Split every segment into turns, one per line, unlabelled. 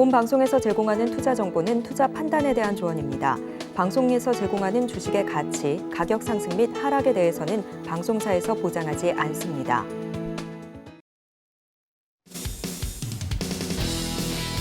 본 방송에서 제공하는 투자 정보는 투자 판단에 대한 조언입니다. 방송에서 제공하는 주식의 가치, 가격 상승 및 하락에 대해서는 방송사에서 보장하지 않습니다.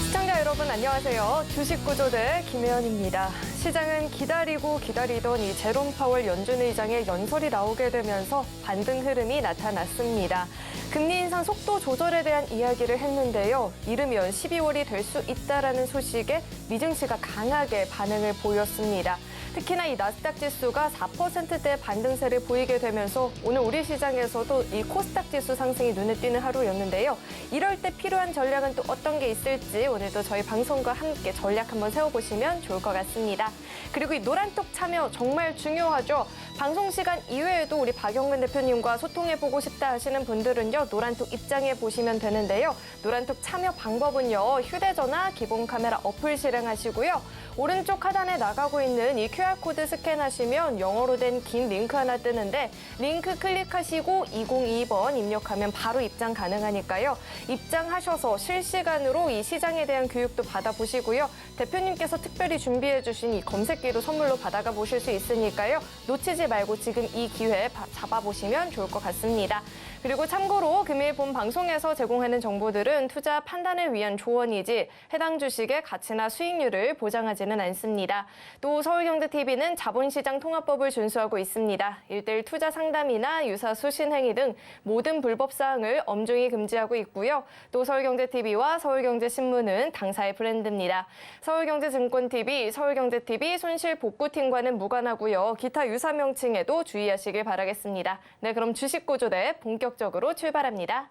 시청자 여러분 안녕하세요. 주식구조대 김혜연입니다. 시장은 기다리고 기다리던 이 제롬 파월 연준 의장의 연설이 나오게 되면서 반등 흐름이 나타났습니다. 금리 인상 속도 조절에 대한 이야기를 했는데요. 이르면 12월이 될 수 있다라는 소식에 미증시가 강하게 반응을 보였습니다. 특히나 이 나스닥 지수가 4%대 반등세를 보이게 되면서 오늘 우리 시장에서도 이 코스닥 지수 상승이 눈에 띄는 하루였는데요. 이럴 때 필요한 전략은 또 어떤 게 있을지 오늘도 저희 방송과 함께 전략 한번 세워보시면 좋을 것 같습니다. 그리고 이 노란톡 참여 정말 중요하죠. 방송 시간 이외에도 우리 박영근 대표님과 소통해보고 싶다 하시는 분들은요. 노란톡 입장해 보시면 되는데요. 노란톡 참여 방법은요. 휴대전화 기본 카메라 어플 실행하시고요. 오른쪽 하단에 나가고 있는 이 QR코드 스캔하시면 영어로 된 긴 링크 하나 뜨는데 링크 클릭하시고 2022번 입력하면 바로 입장 가능하니까요. 입장하셔서 실시간으로 이 시장에 대한 교육도 받아보시고요. 대표님께서 특별히 준비해 주신 이 검색기도 선물로 받아가 보실 수 있으니까요. 놓치지 말고 지금 이 기회 잡아보시면 좋을 것 같습니다. 그리고 참고로 금일 본 방송에서 제공하는 정보들은 투자 판단을 위한 조언이지 해당 주식의 가치나 수익률을 보장하지는 않습니다. 또 서울경제TV는 자본시장 통합법을 준수하고 있습니다. 1:1 투자 상담이나 유사수 신행위 등 모든 불법 사항을 엄중히 금지하고 있고요. 또 서울경제TV와 서울경제신문은 당사의 브랜드입니다. 서울경제증권TV, 서울경제TV 손실복구팀과는 무관하고요. 기타 유사 명칭에도 주의하시길 바라겠습니다. 네, 그럼 주식구조대 본격적으로 출발합니다.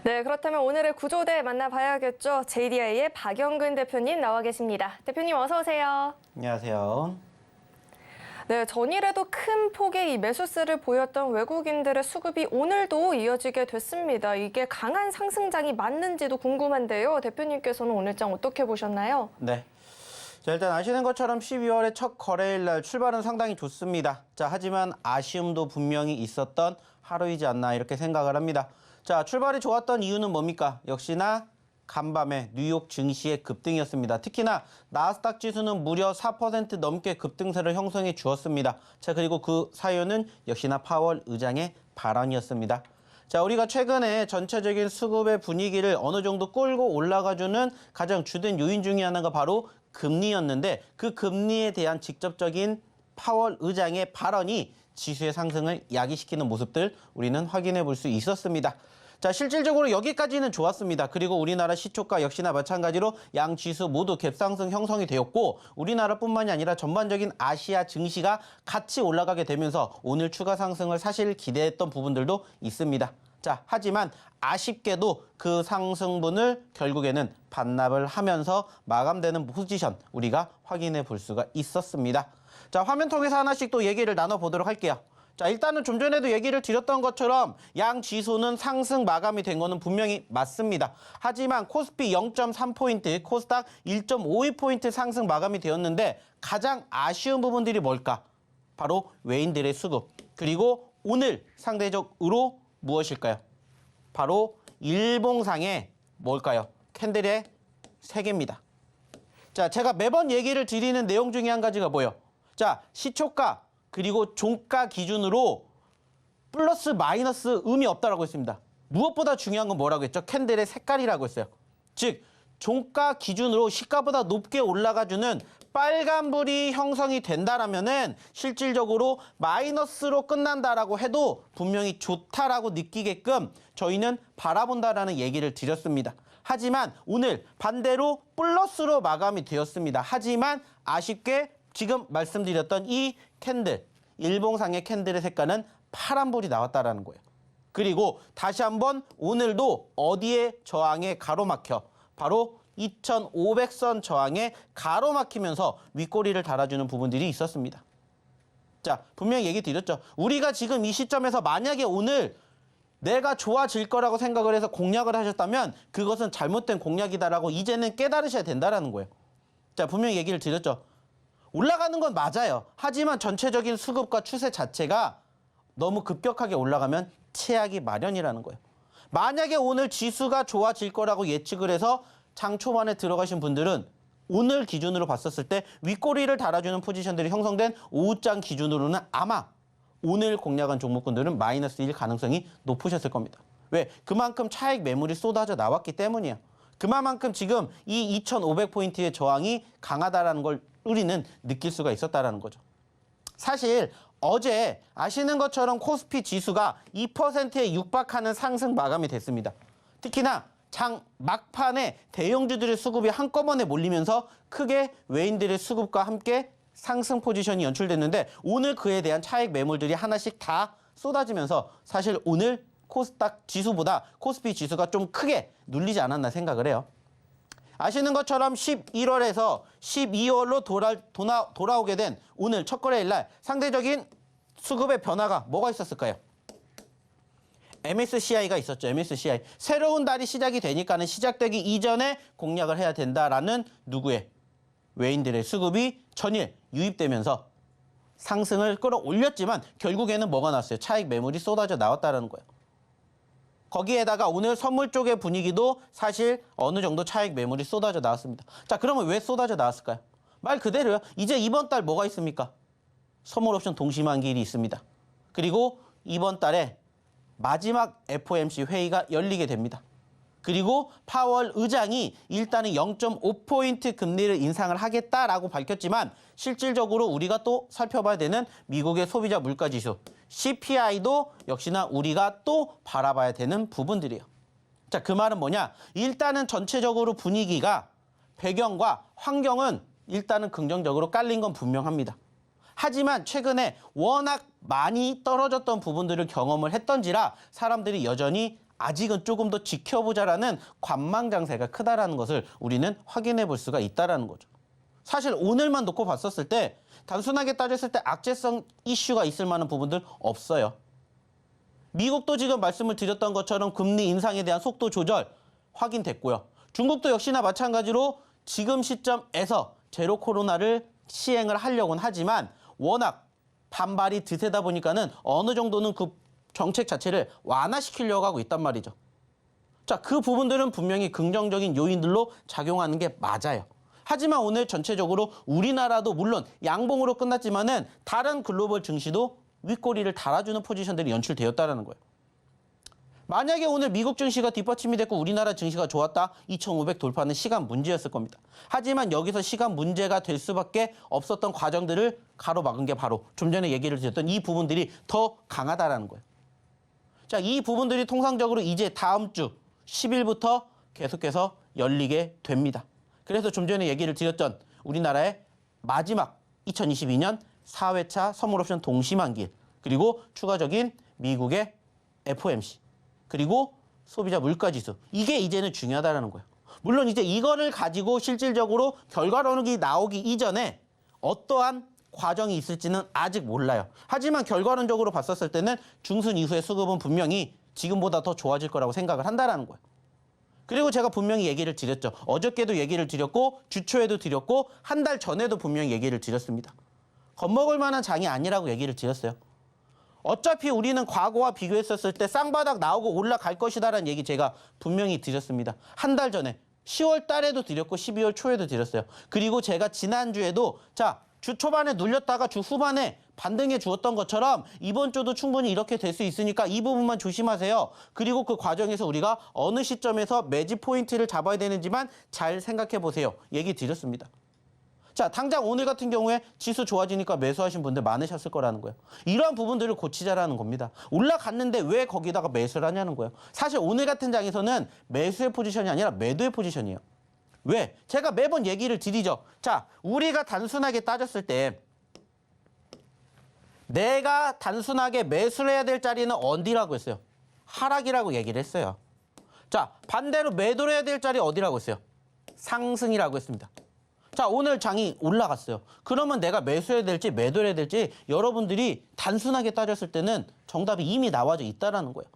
네, 그렇다면 오늘의 구조대 만나봐야겠죠. JDI의 박영근 대표님 나와 계십니다. 대표님 어서 오세요.
안녕하세요.
네, 전일에도 큰 폭의 이 매수세를 보였던 외국인들의 수급이 오늘도 이어지게 됐습니다. 이게 강한 상승장이 맞는지도 궁금한데요. 대표님께서는 오늘 장 어떻게 보셨나요?
네. 자, 일단 아시는 것처럼 12월의 첫 거래일 날 출발은 상당히 좋습니다. 자, 하지만 아쉬움도 분명히 있었던 하루이지 않나 이렇게 생각을 합니다. 자, 출발이 좋았던 이유는 뭡니까? 역시나 간밤에 뉴욕 증시의 급등이었습니다. 특히나 나스닥 지수는 무려 4% 넘게 급등세를 형성해 주었습니다. 자, 그리고 그 사유는 역시나 파월 의장의 발언이었습니다. 자, 우리가 최근에 전체적인 수급의 분위기를 어느 정도 끌고 올라가주는 가장 주된 요인 중에 하나가 바로 금리였는데 그 금리에 대한 직접적인 파월 의장의 발언이 지수의 상승을 야기시키는 모습들 우리는 확인해 볼 수 있었습니다. 자, 실질적으로 여기까지는 좋았습니다. 그리고 우리나라 시초가 역시나 마찬가지로 양 지수 모두 갭상승 형성이 되었고 우리나라뿐만이 아니라 전반적인 아시아 증시가 같이 올라가게 되면서 오늘 추가 상승을 사실 기대했던 부분들도 있습니다. 자, 하지만 아쉽게도 그 상승분을 결국에는 반납을 하면서 마감되는 포지션 우리가 확인해 볼 수가 있었습니다. 자, 화면 통해서 하나씩 또 얘기를 나눠보도록 할게요. 자, 일단은 좀 전에도 얘기를 드렸던 것처럼 양 지수는 상승 마감이 된 거는 분명히 맞습니다. 하지만 코스피 0.3포인트, 코스닥 1.52포인트 상승 마감이 되었는데 가장 아쉬운 부분들이 뭘까? 바로 외인들의 수급. 그리고 오늘 상대적으로 무엇일까요? 바로 일봉상의 뭘까요? 캔들의 3개입니다. 자, 제가 매번 얘기를 드리는 내용 중에 한 가지가 뭐예요? 자, 시초가 그리고 종가 기준으로 플러스 마이너스 의미 없다라고 했습니다. 무엇보다 중요한 건 뭐라고 했죠? 캔들의 색깔이라고 했어요. 즉 종가 기준으로 시가보다 높게 올라가주는 빨간불이 형성이 된다라면은 실질적으로 마이너스로 끝난다라고 해도 분명히 좋다라고 느끼게끔 저희는 바라본다라는 얘기를 드렸습니다. 하지만 오늘 반대로 플러스로 마감이 되었습니다. 하지만 아쉽게 지금 말씀드렸던 이 캔들, 일봉상의 캔들의 색깔은 파란불이 나왔다라는 거예요. 그리고 다시 한번 오늘도 어디에 저항에 가로막혀? 바로 2,500선 저항에 가로막히면서 윗꼬리를 달아주는 부분들이 있었습니다. 자, 분명히 얘기 드렸죠. 우리가 지금 이 시점에서 만약에 오늘 내가 좋아질 거라고 생각을 해서 공략을 하셨다면 그것은 잘못된 공략이다라고 이제는 깨달으셔야 된다라는 거예요. 자, 분명히 얘기를 드렸죠. 올라가는 건 맞아요. 하지만 전체적인 수급과 추세 자체가 너무 급격하게 올라가면 최악이 마련이라는 거예요. 만약에 오늘 지수가 좋아질 거라고 예측을 해서 장 초반에 들어가신 분들은 오늘 기준으로 봤었을 때 윗꼬리를 달아주는 포지션들이 형성된 오후장 기준으로는 아마 오늘 공략한 종목군들은 마이너스 1 가능성이 높으셨을 겁니다. 왜? 그만큼 차익 매물이 쏟아져 나왔기 때문이에요. 그만큼 지금 이 2,500포인트의 저항이 강하다라는 걸 우리는 느낄 수가 있었다라는 거죠. 사실 어제 아시는 것처럼 코스피 지수가 2%에 육박하는 상승 마감이 됐습니다. 특히나 장 막판에 대형주들의 수급이 한꺼번에 몰리면서 크게 외인들의 수급과 함께 상승 포지션이 연출됐는데 오늘 그에 대한 차익 매물들이 하나씩 다 쏟아지면서 사실 오늘 코스닥 지수보다 코스피 지수가 좀 크게 눌리지 않았나 생각을 해요. 아시는 것처럼 11월에서 12월로 돌아오게 된 오늘 첫 거래일 날 상대적인 수급의 변화가 뭐가 있었을까요? MSCI가 있었죠. MSCI. 새로운 달이 시작이 되니까는 시작되기 이전에 공략을 해야 된다라는 누구의? 외인들의 수급이 전일 유입되면서 상승을 끌어올렸지만 결국에는 뭐가 났어요? 차익 매물이 쏟아져 나왔다는 거예요. 거기에다가 오늘 선물 쪽의 분위기도 사실 어느 정도 차익 매물이 쏟아져 나왔습니다. 자, 그러면 왜 쏟아져 나왔을까요? 말 그대로요. 이제 이번 달 뭐가 있습니까? 선물 옵션 동시만기일이 있습니다. 그리고 이번 달에 마지막 FOMC 회의가 열리게 됩니다. 그리고 파월 의장이 일단은 0.5포인트 금리를 인상을 하겠다라고 밝혔지만 실질적으로 우리가 또 살펴봐야 되는 미국의 소비자 물가지수 CPI도 역시나 우리가 또 바라봐야 되는 부분들이에요. 자, 그 말은 뭐냐? 일단은 전체적으로 분위기가 배경과 환경은 일단은 긍정적으로 깔린 건 분명합니다. 하지만 최근에 워낙 많이 떨어졌던 부분들을 경험을 했던지라 사람들이 여전히 아직은 조금 더 지켜보자라는 관망장세가 크다라는 것을 우리는 확인해 볼 수가 있다는 거죠. 사실 오늘만 놓고 봤었을 때 단순하게 따졌을 때 악재성 이슈가 있을 만한 부분들 없어요. 미국도 지금 말씀을 드렸던 것처럼 금리 인상에 대한 속도 조절 확인됐고요. 중국도 역시나 마찬가지로 지금 시점에서 제로 코로나를 시행을 하려고는 하지만 워낙 반발이 드세다 보니까는 어느 정도는 그 정책 자체를 완화시키려고 하고 있단 말이죠. 자, 그 부분들은 분명히 긍정적인 요인들로 작용하는 게 맞아요. 하지만 오늘 전체적으로 우리나라도 물론 양봉으로 끝났지만은 다른 글로벌 증시도 윗꼬리를 달아주는 포지션들이 연출되었다는 거예요. 만약에 오늘 미국 증시가 뒷받침이 됐고 우리나라 증시가 좋았다, 2,500 돌파는 시간 문제였을 겁니다. 하지만 여기서 시간 문제가 될 수밖에 없었던 과정들을 가로막은 게 바로 좀 전에 얘기를 드렸던 이 부분들이 더 강하다라는 거예요. 자, 이 부분들이 통상적으로 이제 다음 주 10일부터 계속해서 열리게 됩니다. 그래서 좀 전에 얘기를 드렸던 우리나라의 마지막 2022년 4회차 선물옵션 동시만기일, 그리고 추가적인 미국의 FOMC, 그리고 소비자 물가지수, 이게 이제는 중요하다는 거예요. 물론 이제 이거를 가지고 실질적으로 결과론이 나오기 이전에 어떠한 과정이 있을지는 아직 몰라요. 하지만 결과론적으로 봤었을 때는 중순 이후의 수급은 분명히 지금보다 더 좋아질 거라고 생각을 한다는 거예요. 그리고 제가 분명히 얘기를 드렸죠. 어저께도 얘기를 드렸고 주초에도 드렸고 한 달 전에도 분명히 얘기를 드렸습니다. 겁먹을 만한 장이 아니라고 얘기를 드렸어요. 어차피 우리는 과거와 비교했었을 때 쌍바닥 나오고 올라갈 것이다라는 얘기 제가 분명히 드렸습니다. 한 달 전에 10월 달에도 드렸고 12월 초에도 드렸어요. 그리고 제가 지난주에도 자, 주 초반에 눌렸다가 주 후반에 반등해 주었던 것처럼 이번 주도 충분히 이렇게 될 수 있으니까 이 부분만 조심하세요. 그리고 그 과정에서 우리가 어느 시점에서 매집 포인트를 잡아야 되는지만 잘 생각해 보세요. 얘기 드렸습니다. 자, 당장 오늘 같은 경우에 지수 좋아지니까 매수하신 분들 많으셨을 거라는 거예요. 이러한 부분들을 고치자라는 겁니다. 올라갔는데 왜 거기다가 매수를 하냐는 거예요. 사실 오늘 같은 장에서는 매수의 포지션이 아니라 매도의 포지션이에요. 왜? 제가 매번 얘기를 드리죠. 자, 우리가 단순하게 따졌을 때 내가 단순하게 매수를 해야 될 자리는 어디라고 했어요? 하락이라고 얘기를 했어요. 자, 반대로 매도를 해야 될 자리 어디라고 했어요? 상승이라고 했습니다. 자, 오늘 장이 올라갔어요. 그러면 내가 매수해야 될지 매도해야 될지 여러분들이 단순하게 따졌을 때는 정답이 이미 나와져 있다라는 거예요.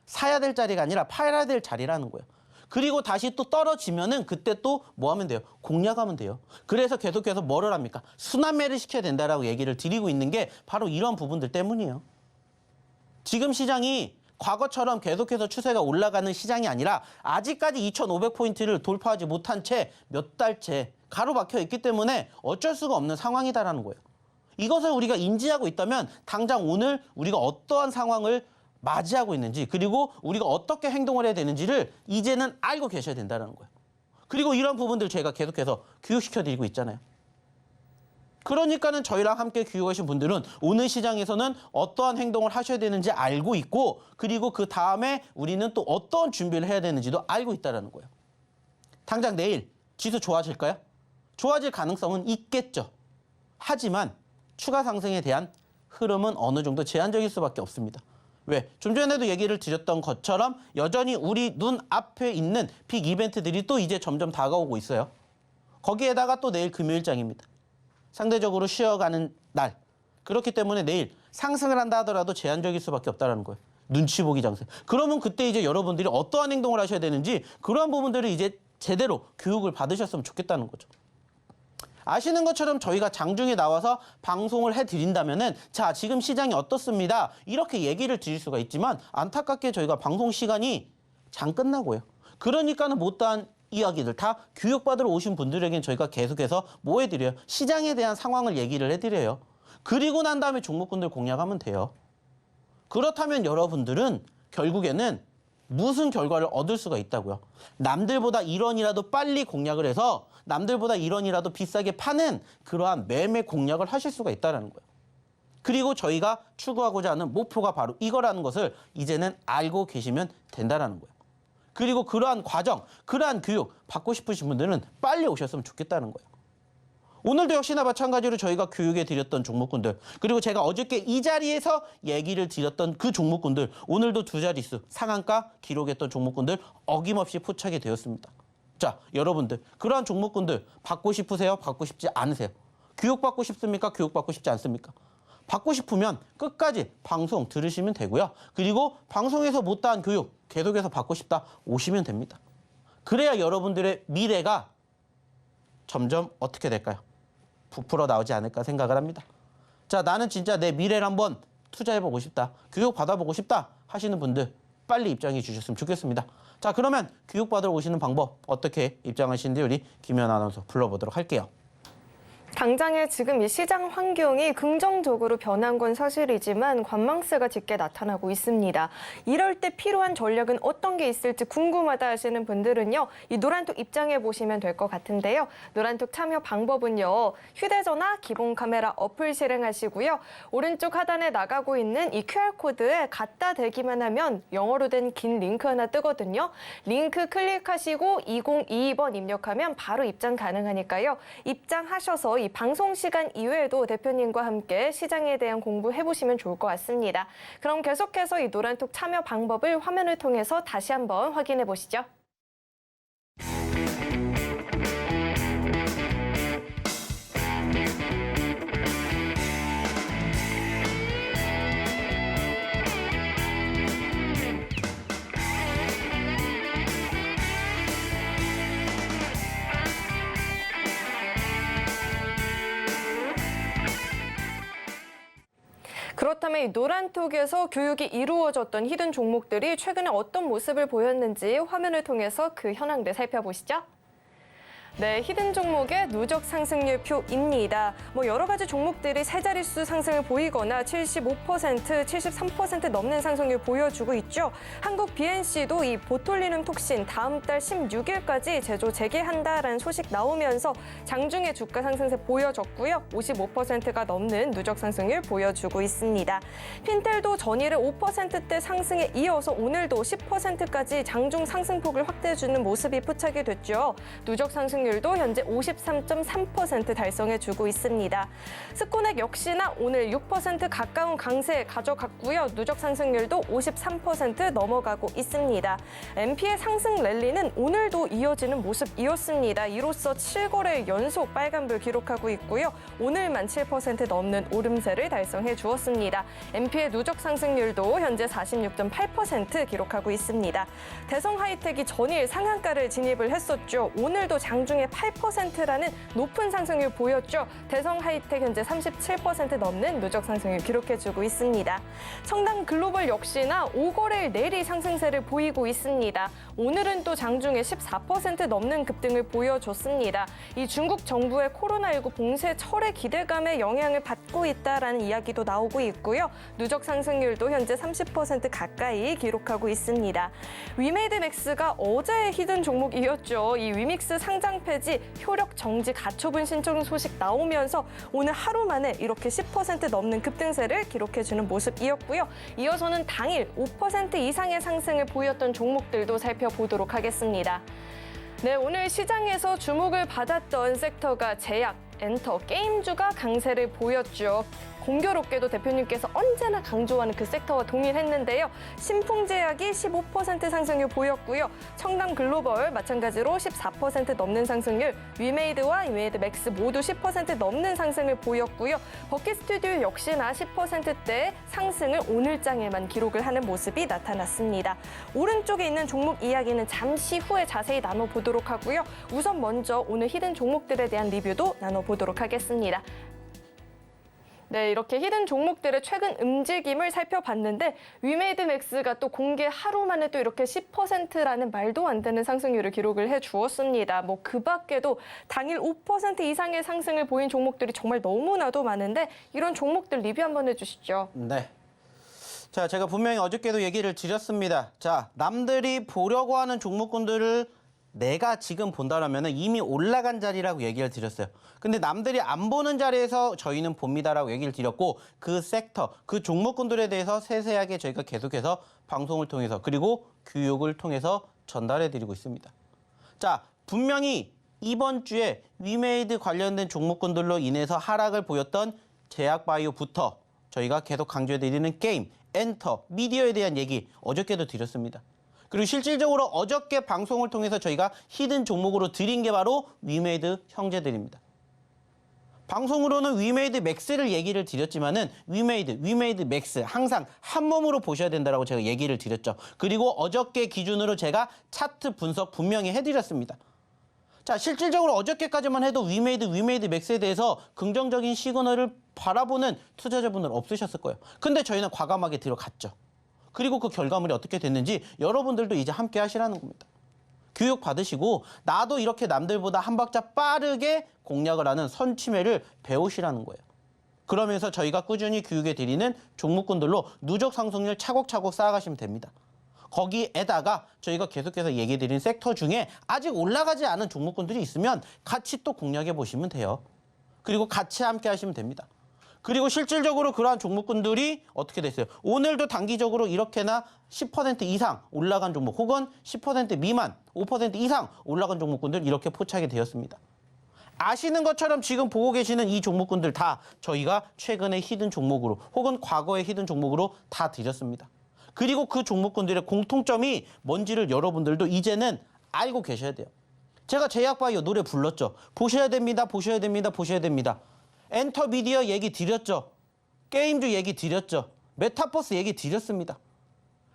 사야 될 자리가 아니라 팔아야 될 자리라는 거예요. 그리고 다시 또 떨어지면은 그때 또 뭐 하면 돼요? 공략하면 돼요. 그래서 계속해서 뭐를 합니까? 순환매를 시켜야 된다라고 얘기를 드리고 있는 게 바로 이런 부분들 때문이에요. 지금 시장이 과거처럼 계속해서 추세가 올라가는 시장이 아니라 아직까지 2,500포인트를 돌파하지 못한 채 몇 달째 가로막혀 있기 때문에 어쩔 수가 없는 상황이다라는 거예요. 이것을 우리가 인지하고 있다면 당장 오늘 우리가 어떠한 상황을 맞이하고 있는지 그리고 우리가 어떻게 행동을 해야 되는지를 이제는 알고 계셔야 된다는 거예요. 그리고 이런 부분들 제가 계속해서 교육시켜드리고 있잖아요. 그러니까는 저희랑 함께 교육하신 분들은 오늘 시장에서는 어떠한 행동을 하셔야 되는지 알고 있고 그리고 그 다음에 우리는 또 어떤 준비를 해야 되는지도 알고 있다는 거예요. 당장 내일 지수 좋아질까요? 좋아질 가능성은 있겠죠. 하지만 추가 상승에 대한 흐름은 어느 정도 제한적일 수밖에 없습니다. 왜? 좀 전에도 얘기를 드렸던 것처럼 여전히 우리 눈 앞에 있는 빅 이벤트들이 또 이제 점점 다가오고 있어요. 거기에다가 또 내일 금요일장입니다. 상대적으로 쉬어가는 날. 그렇기 때문에 내일 상승을 한다 하더라도 제한적일 수밖에 없다는 거예요. 눈치 보기 장세. 그러면 그때 이제 여러분들이 어떠한 행동을 하셔야 되는지 그러한 부분들을 이제 제대로 교육을 받으셨으면 좋겠다는 거죠. 아시는 것처럼 저희가 장중에 나와서 방송을 해드린다면은 자, 지금 시장이 어떻습니다. 이렇게 얘기를 드릴 수가 있지만 안타깝게 저희가 방송 시간이 장 끝나고요. 그러니까는 못다한 이야기들 다 교육받으러 오신 분들에게는 저희가 계속해서 뭐 해드려요? 시장에 대한 상황을 얘기를 해드려요. 그리고 난 다음에 종목군들 공략하면 돼요. 그렇다면 여러분들은 결국에는 무슨 결과를 얻을 수가 있다고요? 남들보다 1원이라도 빨리 공략을 해서 남들보다 1원이라도 비싸게 파는 그러한 매매 공략을 하실 수가 있다는 거예요. 그리고 저희가 추구하고자 하는 목표가 바로 이거라는 것을 이제는 알고 계시면 된다는 거예요. 그리고 그러한 과정, 그러한 교육 받고 싶으신 분들은 빨리 오셨으면 좋겠다는 거예요. 오늘도 역시나 마찬가지로 저희가 교육해 드렸던 종목군들 그리고 제가 어저께 이 자리에서 얘기를 드렸던 그 종목군들 오늘도 두 자릿수 상한가 기록했던 종목군들 어김없이 포착이 되었습니다. 자, 여러분들 그러한 종목군들 받고 싶으세요? 받고 싶지 않으세요? 교육받고 싶습니까? 교육받고 싶지 않습니까? 받고 싶으면 끝까지 방송 들으시면 되고요. 그리고 방송에서 못다한 교육 계속해서 받고 싶다 오시면 됩니다. 그래야 여러분들의 미래가 점점 어떻게 될까요? 부풀어 나오지 않을까 생각을 합니다. 자, 나는 진짜 내 미래를 한번 투자해보고 싶다. 교육 받아보고 싶다 하시는 분들 빨리 입장해 주셨으면 좋겠습니다. 자, 그러면 교육 받으러 오시는 방법 어떻게 입장하시는지 우리 김연 아나운서 불러보도록 할게요.
당장에 지금 이 시장 환경이 긍정적으로 변한 건 사실이지만 관망세가 짙게 나타나고 있습니다. 이럴 때 필요한 전략은 어떤 게 있을지 궁금하다 하시는 분들은요. 이 노란톡 입장해 보시면 될 것 같은데요. 노란톡 참여 방법은요. 휴대전화 기본 카메라 어플 실행하시고요. 오른쪽 하단에 나가고 있는 이 QR코드에 갖다 대기만 하면 영어로 된 긴 링크 하나 뜨거든요. 링크 클릭하시고 2022번 입력하면 바로 입장 가능하니까요. 입장하셔서 이 방송 시간 이외에도 대표님과 함께 시장에 대한 공부해보시면 좋을 것 같습니다. 그럼 계속해서 이 노란톡 참여 방법을 화면을 통해서 다시 한번 확인해 보시죠. 그렇다면 이 노란톡에서 교육이 이루어졌던 히든 종목들이 최근에 어떤 모습을 보였는지 화면을 통해서 그 현황들 살펴보시죠. 네, 히든 종목의 누적 상승률 표입니다. 여러 가지 종목들이 세 자릿수 상승을 보이거나 75%, 73% 넘는 상승률 보여주고 있죠. 한국 BNC도 이 보톨리눔 톡신 다음 달 16일까지 제조 재개한다라는 소식 나오면서 장중에 주가 상승세 보여졌고요. 55%가 넘는 누적 상승률 보여주고 있습니다. 핀텔도 전일의 5%대 상승에 이어서 오늘도 10%까지 장중 상승폭을 확대해주는 모습이 포착이 됐죠. 누적 상승 상승률도 현재 53.3% 달성해주고 있습니다. 스코넥 역시나 오늘 6% 가까운 강세 가져갔고요. 누적 상승률도 53% 넘어가고 있습니다. MP의 상승 랠리는 오늘도 이어지는 모습이었습니다. 이로써 7거래 연속 빨간불 기록하고 있고요. 오늘만 7% 넘는 오름세를 달성해 주었습니다. MP의 누적 상승률도 현재 46.8% 기록하고 있습니다. 대성 하이텍이 전일 상한가를 진입을 했었죠. 오늘도 장중에 8%라는 높은 상승률 보였죠. 대성 하이텍 현재 37% 넘는 누적 상승률 기록해주고 있습니다. 청담 글로벌 역시나 5거래일 내리 상승세를 보이고 있습니다. 오늘은 또 장중에 14% 넘는 급등을 보여줬습니다. 이 중국 정부의 코로나19 봉쇄 철회 기대감에 영향을 받고 있다라는 이야기도 나오고 있고요. 누적 상승률도 현재 30% 가까이 기록하고 있습니다. 위메이드 맥스가 어제의 히든 종목이었죠. 이 위믹스 상장 폐지, 효력 정지 가처분 신청 소식 나오면서 오늘 하루 만에 이렇게 10% 넘는 급등세를 기록해주는 모습이었고요. 이어서는 당일 5% 이상의 상승을 보였던 종목들도 살펴보도록 하겠습니다. 네, 오늘 시장에서 주목을 받았던 섹터가 제약, 엔터, 게임주가 강세를 보였죠. 공교롭게도 대표님께서 언제나 강조하는 그 섹터와 동일했는데요. 신풍제약이 15% 상승률 보였고요. 청담 글로벌 마찬가지로 14% 넘는 상승률, 위메이드와 위메이드 맥스 모두 10% 넘는 상승을 보였고요. 버킷 스튜디오 역시나 10%대 상승을 오늘장에만 기록을 하는 모습이 나타났습니다. 오른쪽에 있는 종목 이야기는 잠시 후에 자세히 나눠보도록 하고요. 우선 먼저 오늘 히든 종목들에 대한 리뷰도 나눠보도록 하겠습니다. 네, 이렇게 히든 종목들의 최근 움직임을 살펴봤는데 위메이드 맥스가 또 공개 하루 만에 또 이렇게 10%라는 말도 안 되는 상승률을 기록을 해주었습니다. 뭐 그 밖에도 당일 5% 이상의 상승을 보인 종목들이 정말 너무나도 많은데 이런 종목들 리뷰 한번 해주시죠.
네. 자, 제가 분명히 어저께도 얘기를 드렸습니다. 자, 남들이 보려고 하는 종목군들을 내가 지금 본다라면 이미 올라간 자리라고 얘기를 드렸어요. 근데 남들이 안 보는 자리에서 저희는 봅니다라고 얘기를 드렸고 그 섹터, 그 종목군들에 대해서 세세하게 저희가 계속해서 방송을 통해서 그리고 교육을 통해서 전달해드리고 있습니다. 자, 분명히 이번 주에 위메이드 관련된 종목군들로 인해서 하락을 보였던 제약바이오부터 저희가 계속 강조해드리는 게임, 엔터, 미디어에 대한 얘기 어저께도 드렸습니다. 그리고 실질적으로 어저께 방송을 통해서 저희가 히든 종목으로 드린 게 바로 위메이드 형제들입니다. 방송으로는 위메이드 맥스를 얘기를 드렸지만은 위메이드 맥스 항상 한 몸으로 보셔야 된다라고 제가 얘기를 드렸죠. 그리고 어저께 기준으로 제가 차트 분석 분명히 해드렸습니다. 자, 실질적으로 어저께까지만 해도 위메이드 맥스에 대해서 긍정적인 시그널을 바라보는 투자자분들 없으셨을 거예요. 근데 저희는 과감하게 들어갔죠. 그리고 그 결과물이 어떻게 됐는지 여러분들도 이제 함께 하시라는 겁니다. 교육 받으시고 나도 이렇게 남들보다 한 박자 빠르게 공략을 하는 선취매를 배우시라는 거예요. 그러면서 저희가 꾸준히 교육해 드리는 종목군들로 누적 상승률 차곡차곡 쌓아가시면 됩니다. 거기에다가 저희가 계속해서 얘기해 드린 섹터 중에 아직 올라가지 않은 종목군들이 있으면 같이 또 공략해 보시면 돼요. 그리고 같이 함께 하시면 됩니다. 그리고 실질적으로 그러한 종목군들이 어떻게 됐어요? 오늘도 단기적으로 이렇게나 10% 이상 올라간 종목 혹은 10% 미만, 5% 이상 올라간 종목군들 이렇게 포착이 되었습니다. 아시는 것처럼 지금 보고 계시는 이 종목군들 다 저희가 최근에 히든 종목으로 혹은 과거의 히든 종목으로 다 드렸습니다. 그리고 그 종목군들의 공통점이 뭔지를 여러분들도 이제는 알고 계셔야 돼요. 제가 제약바이오 노래 불렀죠. 보셔야 됩니다. 보셔야 됩니다. 보셔야 됩니다. 엔터미디어 얘기 드렸죠. 게임주 얘기 드렸죠. 메타버스 얘기 드렸습니다.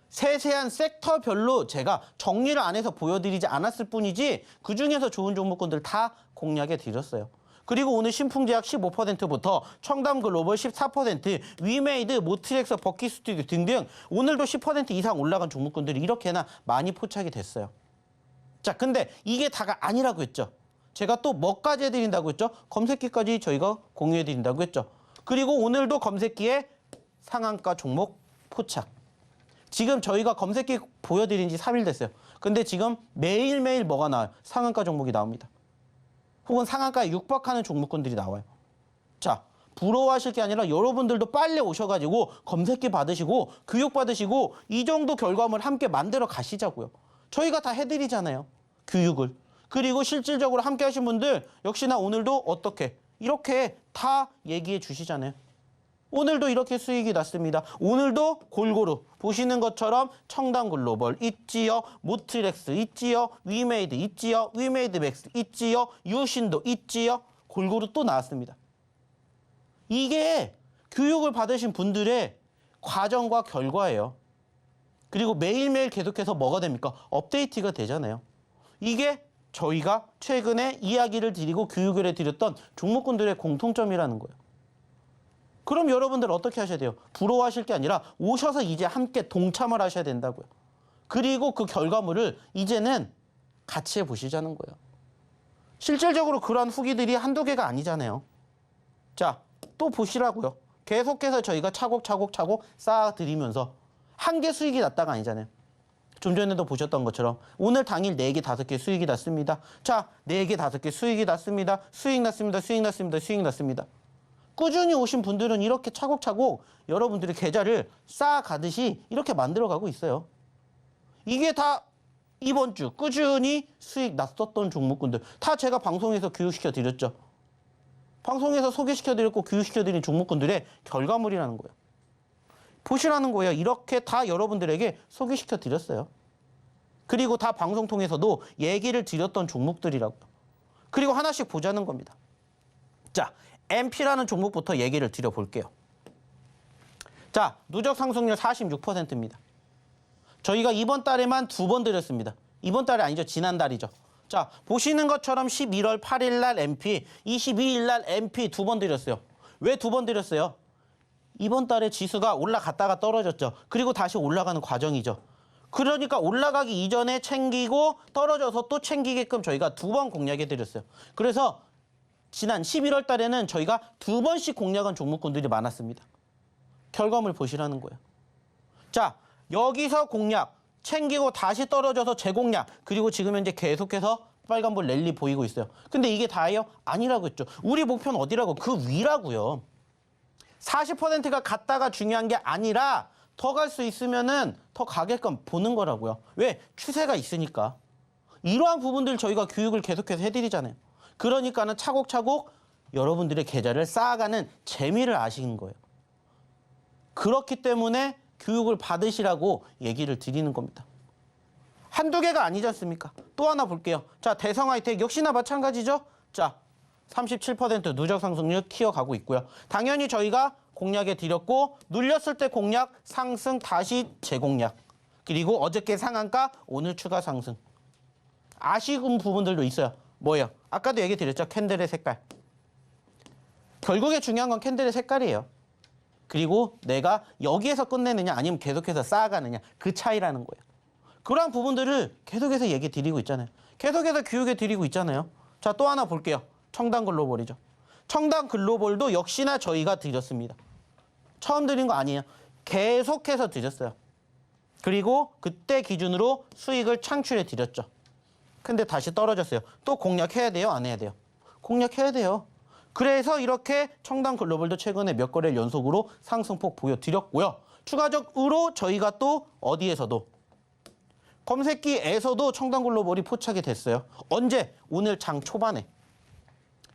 세세한 섹터별로 제가 정리를 안 해서 보여드리지 않았을 뿐이지 그중에서 좋은 종목군들 다 공략해 드렸어요. 그리고 오늘 신풍제약 15%부터 청담글로벌 14%, 위메이드, 모트렉스, 버킷 스튜디오 등등 오늘도 10% 이상 올라간 종목군들이 이렇게나 많이 포착이 됐어요. 자, 근데 이게 다가 아니라고 했죠. 제가 또 뭐까지 해드린다고 했죠? 검색기까지 저희가 공유해드린다고 했죠. 그리고 오늘도 검색기에 상한가 종목 포착. 지금 저희가 검색기 보여드린 지 3일 됐어요. 근데 지금 매일매일 뭐가 나와요? 상한가 종목이 나옵니다. 혹은 상한가에 육박하는 종목군들이 나와요. 자, 부러워하실 게 아니라 여러분들도 빨리 오셔가지고 검색기 받으시고 교육 받으시고 이 정도 결과물 함께 만들어 가시자고요. 저희가 다 해드리잖아요. 교육을. 그리고 실질적으로 함께 하신 분들 역시나 오늘도 어떻게 이렇게 다 얘기해 주시잖아요. 오늘도 이렇게 수익이 났습니다. 오늘도 골고루 보시는 것처럼 청담글로벌 있지요. 모트렉스 있지요. 위메이드 있지요. 위메이드맥스 있지요. 유신도 있지요. 골고루 또 나왔습니다. 이게 교육을 받으신 분들의 과정과 결과예요. 그리고 매일매일 계속해서 뭐가 됩니까? 업데이트가 되잖아요. 이게 저희가 최근에 이야기를 드리고 교육을 해드렸던 종목군들의 공통점이라는 거예요. 그럼 여러분들 어떻게 하셔야 돼요? 부러워하실 게 아니라 오셔서 이제 함께 동참을 하셔야 된다고요. 그리고 그 결과물을 이제는 같이 해보시자는 거예요. 실질적으로 그런 후기들이 한두 개가 아니잖아요. 자, 또 보시라고요. 계속해서 저희가 차곡차곡 쌓아드리면서 한 개 수익이 났다가 아니잖아요. 좀 전에도 보셨던 것처럼 오늘 당일 4개, 5개 수익이 났습니다. 자, 4개, 5개 수익이 났습니다. 수익 났습니다. 수익 났습니다. 수익 났습니다. 꾸준히 오신 분들은 이렇게 차곡차곡 여러분들의 계좌를 쌓아가듯이 이렇게 만들어가고 있어요. 이게 다 이번 주 꾸준히 수익 났었던 종목군들 다 제가 방송에서 교육시켜 드렸죠. 방송에서 소개시켜 드렸고 교육시켜 드린 종목군들의 결과물이라는 거예요. 보시라는 거예요. 이렇게 다 여러분들에게 소개시켜 드렸어요. 그리고 다 방송 통해서도 얘기를 드렸던 종목들이라고요. 그리고 하나씩 보자는 겁니다. 자, MP라는 종목부터 얘기를 드려볼게요. 자, 누적 상승률 46%입니다. 저희가 이번 달에만 2번 드렸습니다. 이번 달이 아니죠. 지난달이죠. 자, 보시는 것처럼 11월 8일 날 MP, 22일 날 MP 2번 드렸어요. 왜 2번 드렸어요? 이번 달에 지수가 올라갔다가 떨어졌죠. 그리고 다시 올라가는 과정이죠. 그러니까 올라가기 이전에 챙기고 떨어져서 또 챙기게끔 저희가 2번 공략해 드렸어요. 그래서 지난 11월 달에는 저희가 2번씩 공략한 종목군들이 많았습니다. 결과물 보시라는 거예요. 자, 여기서 공략, 챙기고 다시 떨어져서 재공략, 그리고 지금 현재 계속해서 빨간불 랠리 보이고 있어요. 근데 이게 다예요? 아니라고 했죠. 우리 목표는 어디라고? 그 위라고요. 40%가 갔다가 중요한 게 아니라 더 갈 수 있으면은 더 가게끔 보는 거라고요. 왜? 추세가 있으니까. 이러한 부분들 저희가 교육을 계속해서 해드리잖아요. 그러니까는 차곡차곡 여러분들의 계좌를 쌓아가는 재미를 아시는 거예요. 그렇기 때문에 교육을 받으시라고 얘기를 드리는 겁니다. 한두 개가 아니지 않습니까? 또 하나 볼게요. 자, 대성하이텍 역시나 마찬가지죠? 자, 37% 누적 상승률 키워가고 있고요. 당연히 저희가 공략해 드렸고 눌렸을 때 공략, 상승, 다시 재공략. 그리고 어저께 상한가, 오늘 추가 상승. 아쉬운 부분들도 있어요. 뭐예요? 아까도 얘기 드렸죠? 캔들의 색깔. 결국에 중요한 건 캔들의 색깔이에요. 그리고 내가 여기에서 끝내느냐 아니면 계속해서 쌓아가느냐 그 차이라는 거예요. 그러한 부분들을 계속해서 얘기 드리고 있잖아요. 계속해서 교육해 드리고 있잖아요. 자, 또 하나 볼게요. 청담글로벌이죠. 청담글로벌도 역시나 저희가 드렸습니다. 처음 드린 거 아니에요. 계속해서 드렸어요. 그리고 그때 기준으로 수익을 창출해 드렸죠. 근데 다시 떨어졌어요. 또 공략해야 돼요? 안 해야 돼요? 공략해야 돼요. 그래서 이렇게 청담글로벌도 최근에 몇 거래일 연속으로 상승폭 보여드렸고요. 추가적으로 저희가 또 어디에서도 검색기에서도 청담글로벌이 포착이 됐어요. 언제? 오늘 장 초반에.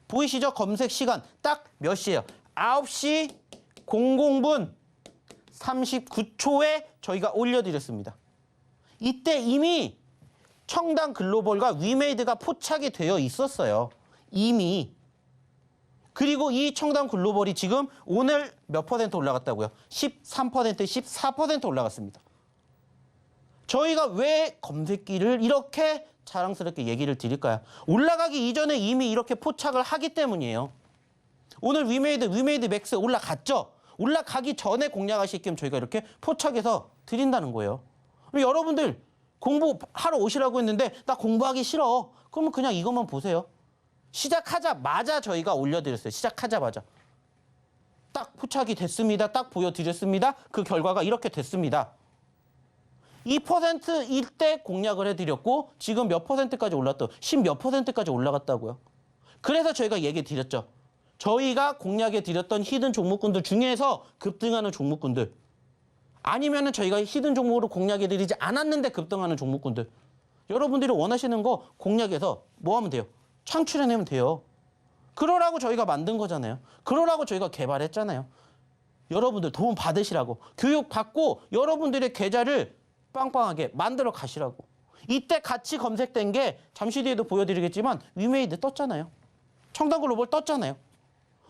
보이시죠? 검색 시간 딱 몇 시예요? 9시 00분 39초에 저희가 올려드렸습니다. 이때 이미 청담글로벌과 위메이드가 포착이 되어 있었어요. 이미. 그리고 이 청담글로벌이 지금 오늘 몇 퍼센트 올라갔다고요? 13%, 14% 올라갔습니다. 저희가 왜 검색기를 이렇게 자랑스럽게 얘기를 드릴까요? 올라가기 이전에 이미 이렇게 포착을 하기 때문이에요. 오늘 위메이드 맥스 올라갔죠? 올라가기 전에 공략하실 겸 저희가 이렇게 포착해서 드린다는 거예요. 여러분들 공부하러 오시라고 했는데 나 공부하기 싫어. 그러면 그냥 이것만 보세요. 시작하자마자 저희가 올려드렸어요. 시작하자마자. 딱 포착이 됐습니다. 딱 보여드렸습니다. 그 결과가 이렇게 됐습니다. 2%일 때 공략을 해드렸고 지금 몇 퍼센트까지 올랐다? 10몇 퍼센트까지 올라갔다고요. 그래서 저희가 얘기 드렸죠. 저희가 공략해 드렸던 히든 종목군들 중에서 급등하는 종목군들 아니면은 저희가 히든 종목으로 공략해 드리지 않았는데 급등하는 종목군들 여러분들이 원하시는 거 공략해서 뭐 하면 돼요? 창출해내면 돼요. 그러라고 저희가 만든 거잖아요. 그러라고 저희가 개발했잖아요. 여러분들 도움 받으시라고, 교육 받고 여러분들의 계좌를 빵빵하게 만들어 가시라고. 이때 같이 검색된 게 잠시 뒤에도 보여드리겠지만 위메이드 떴잖아요. 청담 글로벌 떴잖아요.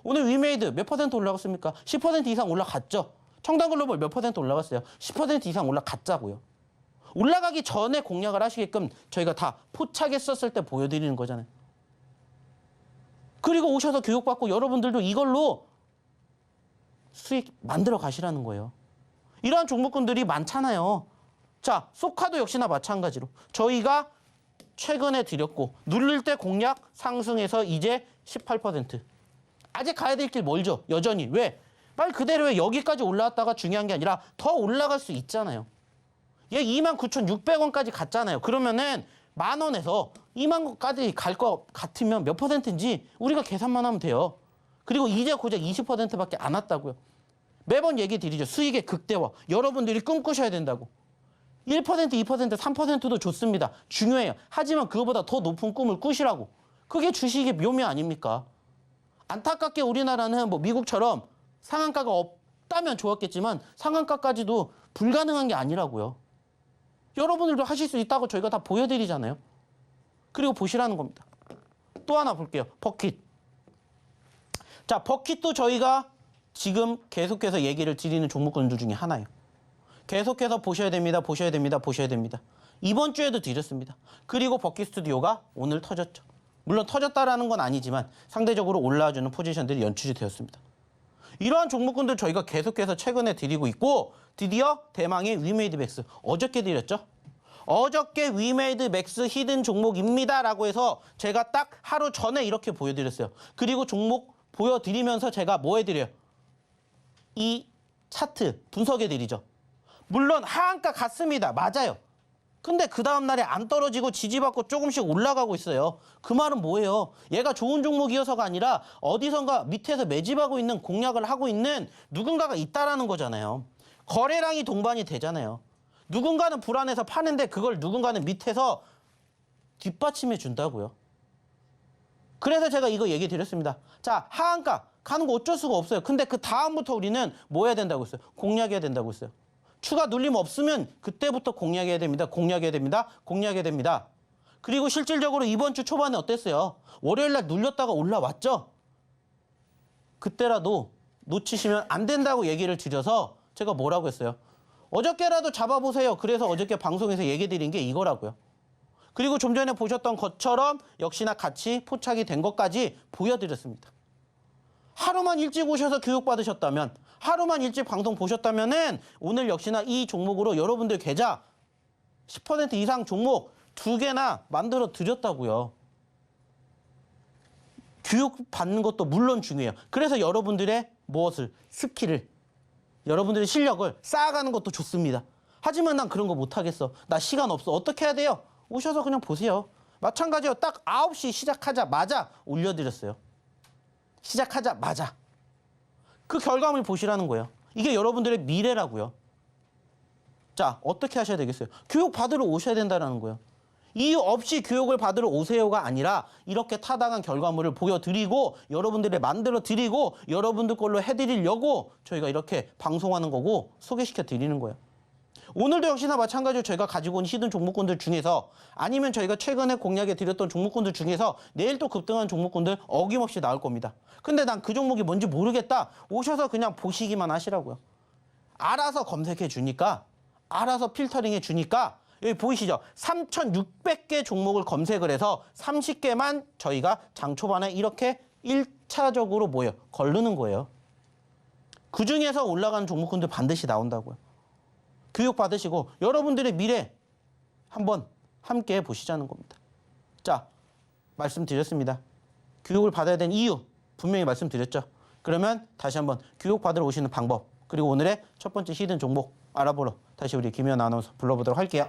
오늘 위메이드 몇 퍼센트 올라갔습니까? 10% 이상 올라갔죠. 청담 글로벌 몇 퍼센트 올라갔어요? 10% 이상 올라갔자고요. 올라가기 전에 공략을 하시게끔 저희가 다 포착했었을 때 보여드리는 거잖아요. 그리고 오셔서 교육받고 여러분들도 이걸로 수익 만들어 가시라는 거예요. 이러한 종목군들이 많잖아요. 자, 소카도 역시나 마찬가지로 저희가 최근에 드렸고 누를 때 공략 상승해서 이제 18%. 아직 가야 될 길 멀죠. 여전히. 왜? 말 그대로 왜 여기까지 올라왔다가 중요한 게 아니라 더 올라갈 수 있잖아요. 얘 29,600원까지 갔잖아요. 그러면은 10,000원에서 20,000원까지 갈 것 같으면 몇 퍼센트인지 우리가 계산만 하면 돼요. 그리고 이제 고작 20%밖에 안 왔다고요. 매번 얘기 드리죠. 수익의 극대화. 여러분들이 꿈꾸셔야 된다고. 1%, 2%, 3%도 좋습니다. 중요해요. 하지만 그거보다 더 높은 꿈을 꾸시라고. 그게 주식의 묘미 아닙니까? 안타깝게 우리나라는 뭐 미국처럼 상한가가 없다면 좋았겠지만 상한가까지도 불가능한 게 아니라고요. 여러분들도 하실 수 있다고 저희가 다 보여드리잖아요. 그리고 보시라는 겁니다. 또 하나 볼게요. 버킷. 자, 버킷도 저희가 지금 계속해서 얘기를 드리는 종목군들 중에 하나예요. 계속해서 보셔야 됩니다. 보셔야 됩니다. 보셔야 됩니다. 이번 주에도 드렸습니다. 그리고 버킷 스튜디오가 오늘 터졌죠. 물론 터졌다라는 건 아니지만 상대적으로 올라와주는 포지션들이 연출이 되었습니다. 이러한 종목군들 저희가 계속해서 최근에 드리고 있고 드디어 대망의 위메이드 맥스 어저께 드렸죠. 어저께 위메이드 맥스 히든 종목입니다 라고 해서 제가 딱 하루 전에 이렇게 보여드렸어요. 그리고 종목 보여드리면서 제가 뭐 해드려요? 이 차트 분석해드리죠. 물론 하한가 같습니다. 맞아요. 근데 그 다음날에 안 떨어지고 지지받고 조금씩 올라가고 있어요. 그 말은 뭐예요? 얘가 좋은 종목이어서가 아니라 어디선가 밑에서 매집하고 있는 공략을 하고 있는 누군가가 있다라는 거잖아요. 거래량이 동반이 되잖아요. 누군가는 불안해서 파는데 그걸 누군가는 밑에서 뒷받침해 준다고요. 그래서 제가 이거 얘기 드렸습니다. 자, 하한가 가는 거 어쩔 수가 없어요. 근데 그 다음부터 우리는 뭐 해야 된다고 했어요? 공략해야 된다고 했어요. 추가 눌림 없으면 그때부터 공략해야 됩니다. 공략해야 됩니다. 공략해야 됩니다. 그리고 실질적으로 이번 주 초반에 어땠어요? 월요일 날 눌렸다가 올라왔죠? 그때라도 놓치시면 안 된다고 얘기를 드려서 제가 뭐라고 했어요? 어저께라도 잡아보세요. 그래서 어저께 방송에서 얘기 드린 게 이거라고요. 그리고 좀 전에 보셨던 것처럼 역시나 같이 포착이 된 것까지 보여드렸습니다. 하루만 일찍 오셔서 교육받으셨다면, 하루만 일찍 방송 보셨다면은 오늘 역시나 이 종목으로 여러분들 계좌 10% 이상 종목 2개나 만들어 드렸다고요. 교육받는 것도 물론 중요해요. 그래서 여러분들의 무엇을, 스킬을, 여러분들의 실력을 쌓아가는 것도 좋습니다. 하지만 난 그런 거 못하겠어. 나 시간 없어. 어떻게 해야 돼요? 오셔서 그냥 보세요. 마찬가지로 딱 9시 시작하자마자 올려드렸어요. 시작하자마자. 그 결과물 보시라는 거예요. 이게 여러분들의 미래라고요. 자, 어떻게 하셔야 되겠어요? 교육 받으러 오셔야 된다는 거예요. 이유 없이 교육을 받으러 오세요가 아니라 이렇게 타당한 결과물을 보여드리고 여러분들의 만들어드리고 여러분들 걸로 해드리려고 저희가 이렇게 방송하는 거고 소개시켜드리는 거예요. 오늘도 역시나 마찬가지로 저희가 가지고 온 히든 종목군들 중에서 아니면 저희가 최근에 공략해 드렸던 종목군들 중에서 내일 또 급등한 종목군들 어김없이 나올 겁니다. 근데 난 그 종목이 뭔지 모르겠다. 오셔서 그냥 보시기만 하시라고요. 알아서 검색해 주니까, 알아서 필터링해 주니까 여기 보이시죠? 3,600개 종목을 검색을 해서 30개만 저희가 장 초반에 이렇게 1차적으로 뭐예요? 걸르는 거예요. 그중에서 올라가는 종목군들 반드시 나온다고요. 교육 받으시고 여러분들의 미래 한번 함께 보시자는 겁니다. 자, 말씀드렸습니다. 교육을 받아야 되는 이유 분명히 말씀드렸죠. 그러면 다시 한번 교육 받으러 오시는 방법, 그리고 오늘의 첫 번째 히든 종목 알아보러 다시 우리 김혜연 아나운서 불러보도록 할게요.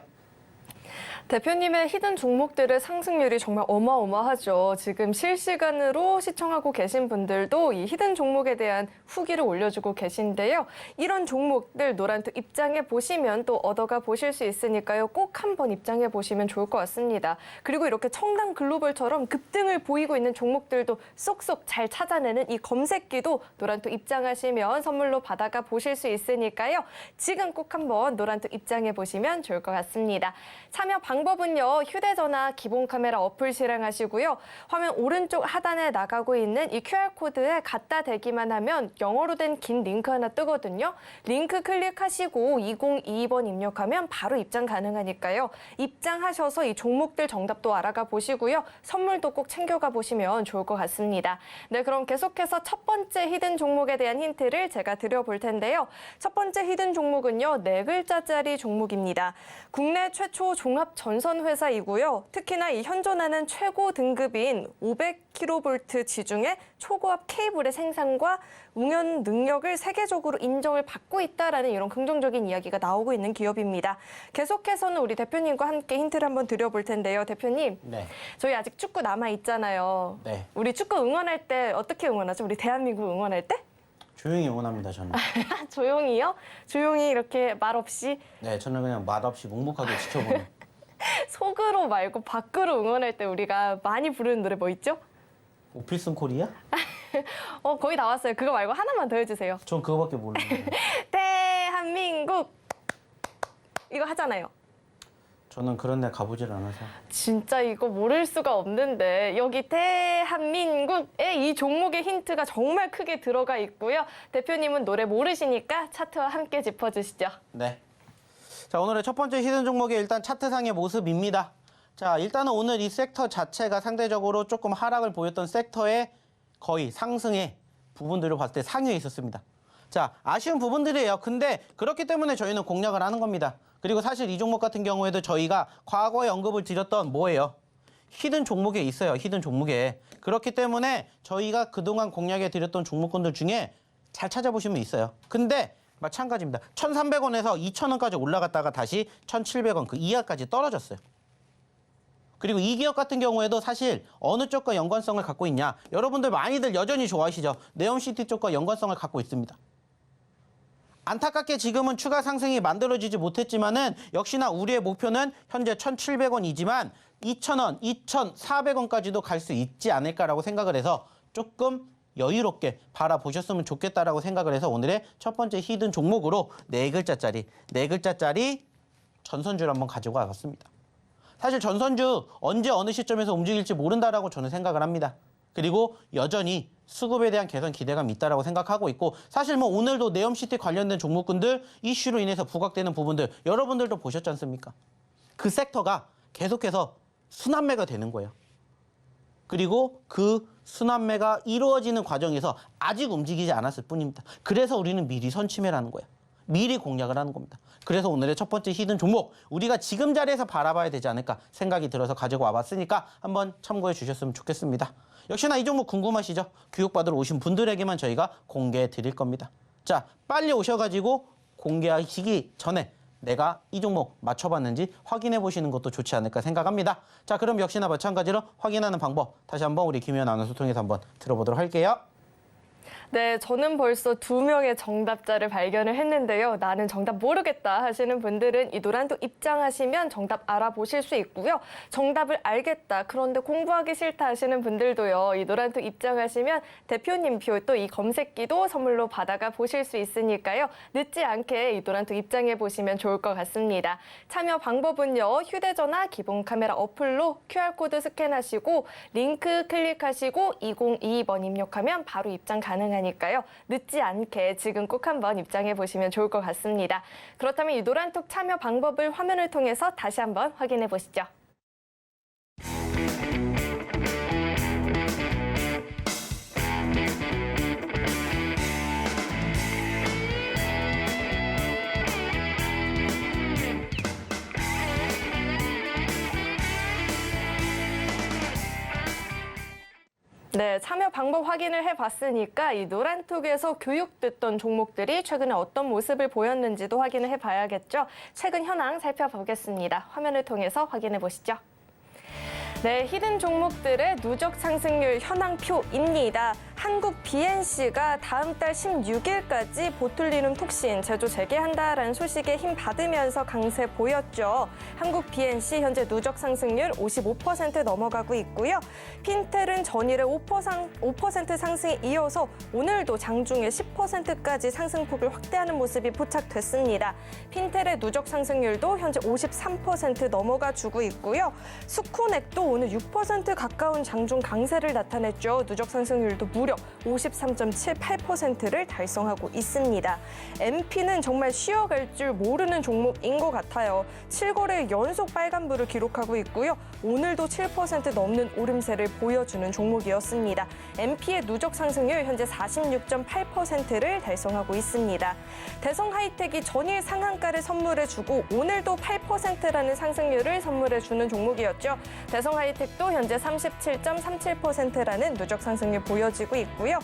대표님의 히든 종목들의 상승률이 정말 어마어마하죠. 지금 실시간으로 시청하고 계신 분들도 이 히든 종목에 대한 후기를 올려주고 계신데요. 이런 종목들 노란투 입장해 보시면 또 얻어가 보실 수 있으니까요. 꼭 한번 입장해 보시면 좋을 것 같습니다. 그리고 이렇게 청담 글로벌처럼 급등을 보이고 있는 종목들도 쏙쏙 잘 찾아내는 이 검색기도 노란투 입장하시면 선물로 받아가 보실 수 있으니까요. 지금 꼭 한번 노란투 입장해 보시면 좋을 것 같습니다. 참여 방법은요. 휴대전화 기본 카메라 어플 실행하시고요. 화면 오른쪽 하단에 나가고 있는 이 QR코드에 갖다 대기만 하면 영어로 된 긴 링크 하나 뜨거든요. 링크 클릭하시고 2022번 입력하면 바로 입장 가능하니까요. 입장하셔서 이 종목들 정답도 알아가 보시고요. 선물도 꼭 챙겨가 보시면 좋을 것 같습니다. 네, 그럼 계속해서 첫 번째 히든 종목에 대한 힌트를 제가 드려볼 텐데요. 첫 번째 히든 종목은요. 4글자짜리 종목입니다. 국내 최초 종합 전선 회사이고요. 특히나 이 현존하는 최고 등급인 500kV 지중해 초고압 케이블의 생산과 운영 능력을 세계적으로 인정을 받고 있다라는 이런 긍정적인 이야기가 나오고 있는 기업입니다. 계속해서는 우리 대표님과 함께 힌트를 한번 드려볼 텐데요. 대표님,
네.
저희 아직 축구 남아 있잖아요.
네.
우리 축구 응원할 때 어떻게 응원하죠? 우리 대한민국 응원할 때?
조용히 응원합니다, 저는.
조용히요? 조용히 이렇게 말 없이
네, 저는 그냥 맛없이 묵묵하게 지켜보는.
속으로 말고 밖으로 응원할 때 우리가 많이 부르는 노래 뭐 있죠?
오필슨 코리아?
거의 나왔어요. 그거 말고 하나만 더 해주세요.
전 그거밖에 모르는데.
대한민국 이거 하잖아요.
저는 그런 데 가보질 않아서.
진짜 이거 모를 수가 없는데 여기 대한민국의 이 종목의 힌트가 정말 크게 들어가 있고요. 대표님은 노래 모르시니까 차트와 함께 짚어주시죠.
네. 자, 오늘의 첫 번째 히든 종목의 일단 차트상의 모습입니다. 자, 일단은 오늘 이 섹터 자체가 상대적으로 조금 하락을 보였던 섹터의 거의 상승의 부분들을 봤을 때 상위에 있었습니다. 자, 아쉬운 부분들이에요. 근데 그렇기 때문에 저희는 공략을 하는 겁니다. 그리고 사실 이 종목 같은 경우에도 저희가 과거에 언급을 드렸던 뭐예요? 히든 종목에 있어요. 히든 종목에. 그렇기 때문에 저희가 그동안 공략해 드렸던 종목군들 중에 잘 찾아보시면 있어요. 근데 마찬가지입니다. 1,300원에서 2,000원까지 올라갔다가 다시 1,700원 그 이하까지 떨어졌어요. 그리고 이 기업 같은 경우에도 사실 어느 쪽과 연관성을 갖고 있냐. 여러분들 많이들 여전히 좋아하시죠. 네옴시티 쪽과 연관성을 갖고 있습니다. 안타깝게 지금은 추가 상승이 만들어지지 못했지만은 역시나 우리의 목표는 현재 1,700원이지만 2,000원, 2,400원까지도 갈 수 있지 않을까라고 생각을 해서 조금 여유롭게 바라보셨으면 좋겠다라고 생각을 해서 오늘의 첫 번째 히든 종목으로 4글자짜리 전선주를 한번 가지고 와봤습니다. 사실 전선주 언제 어느 시점에서 움직일지 모른다라고 저는 생각을 합니다. 그리고 여전히 수급에 대한 개선 기대감이 있다라고 생각하고 있고 사실 뭐 오늘도 네옴시티 관련된 종목군들 이슈로 인해서 부각되는 부분들 여러분들도 보셨지 않습니까? 그 섹터가 계속해서 순환매가 되는 거예요. 그리고 그 순환매가 이루어지는 과정에서 아직 움직이지 않았을 뿐입니다. 그래서 우리는 미리 선침해를 하는 거예요. 미리 공략을 하는 겁니다. 그래서 오늘의 첫 번째 히든 종목 우리가 지금 자리에서 바라봐야 되지 않을까 생각이 들어서 가지고 와봤으니까 한번 참고해 주셨으면 좋겠습니다. 역시나 이 종목 궁금하시죠? 교육받으러 오신 분들에게만 저희가 공개해 드릴 겁니다. 자, 빨리 오셔가지고 공개하시기 전에 내가 이 종목 맞춰봤는지 확인해 보시는 것도 좋지 않을까 생각합니다. 자, 그럼 역시나 마찬가지로 확인하는 방법 다시 한번 우리 김혜연 아나운서 통해서 한번 들어보도록 할게요.
네, 저는 벌써 2명의 정답자를 발견을 했는데요. 나는 정답 모르겠다 하시는 분들은 이 노란톡 입장하시면 정답 알아보실 수 있고요. 정답을 알겠다, 그런데 공부하기 싫다 하시는 분들도요. 이 노란톡 입장하시면 대표님 표 또 이 검색기도 선물로 받아가 보실 수 있으니까요. 늦지 않게 이 노란톡 입장해 보시면 좋을 것 같습니다. 참여 방법은요. 휴대전화 기본 카메라 어플로 QR코드 스캔하시고 링크 클릭하시고 2022번 입력하면 바로 입장 가능하니까요. 늦지 않게 지금 꼭 한번 입장해 보시면 좋을 것 같습니다. 그렇다면 이 노란톡 참여 방법을 화면을 통해서 다시 한번 확인해 보시죠. 네, 참여 방법 확인을 해봤으니까 이 노란톡에서 교육됐던 종목들이 최근에 어떤 모습을 보였는지도 확인을 해봐야겠죠. 최근 현황 살펴보겠습니다. 화면을 통해서 확인해 보시죠. 네, 히든 종목들의 누적 상승률 현황표입니다. 한국 BNC가 다음 달 16일까지 보툴리눔 톡신 제조 재개한다라는 소식에 힘 받으면서 강세 보였죠. 한국 BNC 현재 누적 상승률 55% 넘어가고 있고요. 핀텔은 전일의 5% 상승에 이어서 오늘도 장중에 10%까지 상승폭을 확대하는 모습이 포착됐습니다. 핀텔의 누적 상승률도 현재 53% 넘어가 주고 있고요. 수코넥도 오늘 6% 가까운 장중 강세를 나타냈죠. 누적 상승률도 무려 53.78%를 달성하고 있습니다. MP는 정말 쉬어갈 줄 모르는 종목인 것 같아요. 7거래 연속 빨간불을 기록하고 있고요. 오늘도 7% 넘는 오름세를 보여주는 종목이었습니다. MP의 누적 상승률 현재 46.8%를 달성하고 있습니다. 대성하이텍이 전일 상한가를 선물해주고 오늘도 8%라는 상승률을 선물해주는 종목이었죠. 대성하이텍도 현재 37.37%라는 누적 상승률 보여지고 있고요.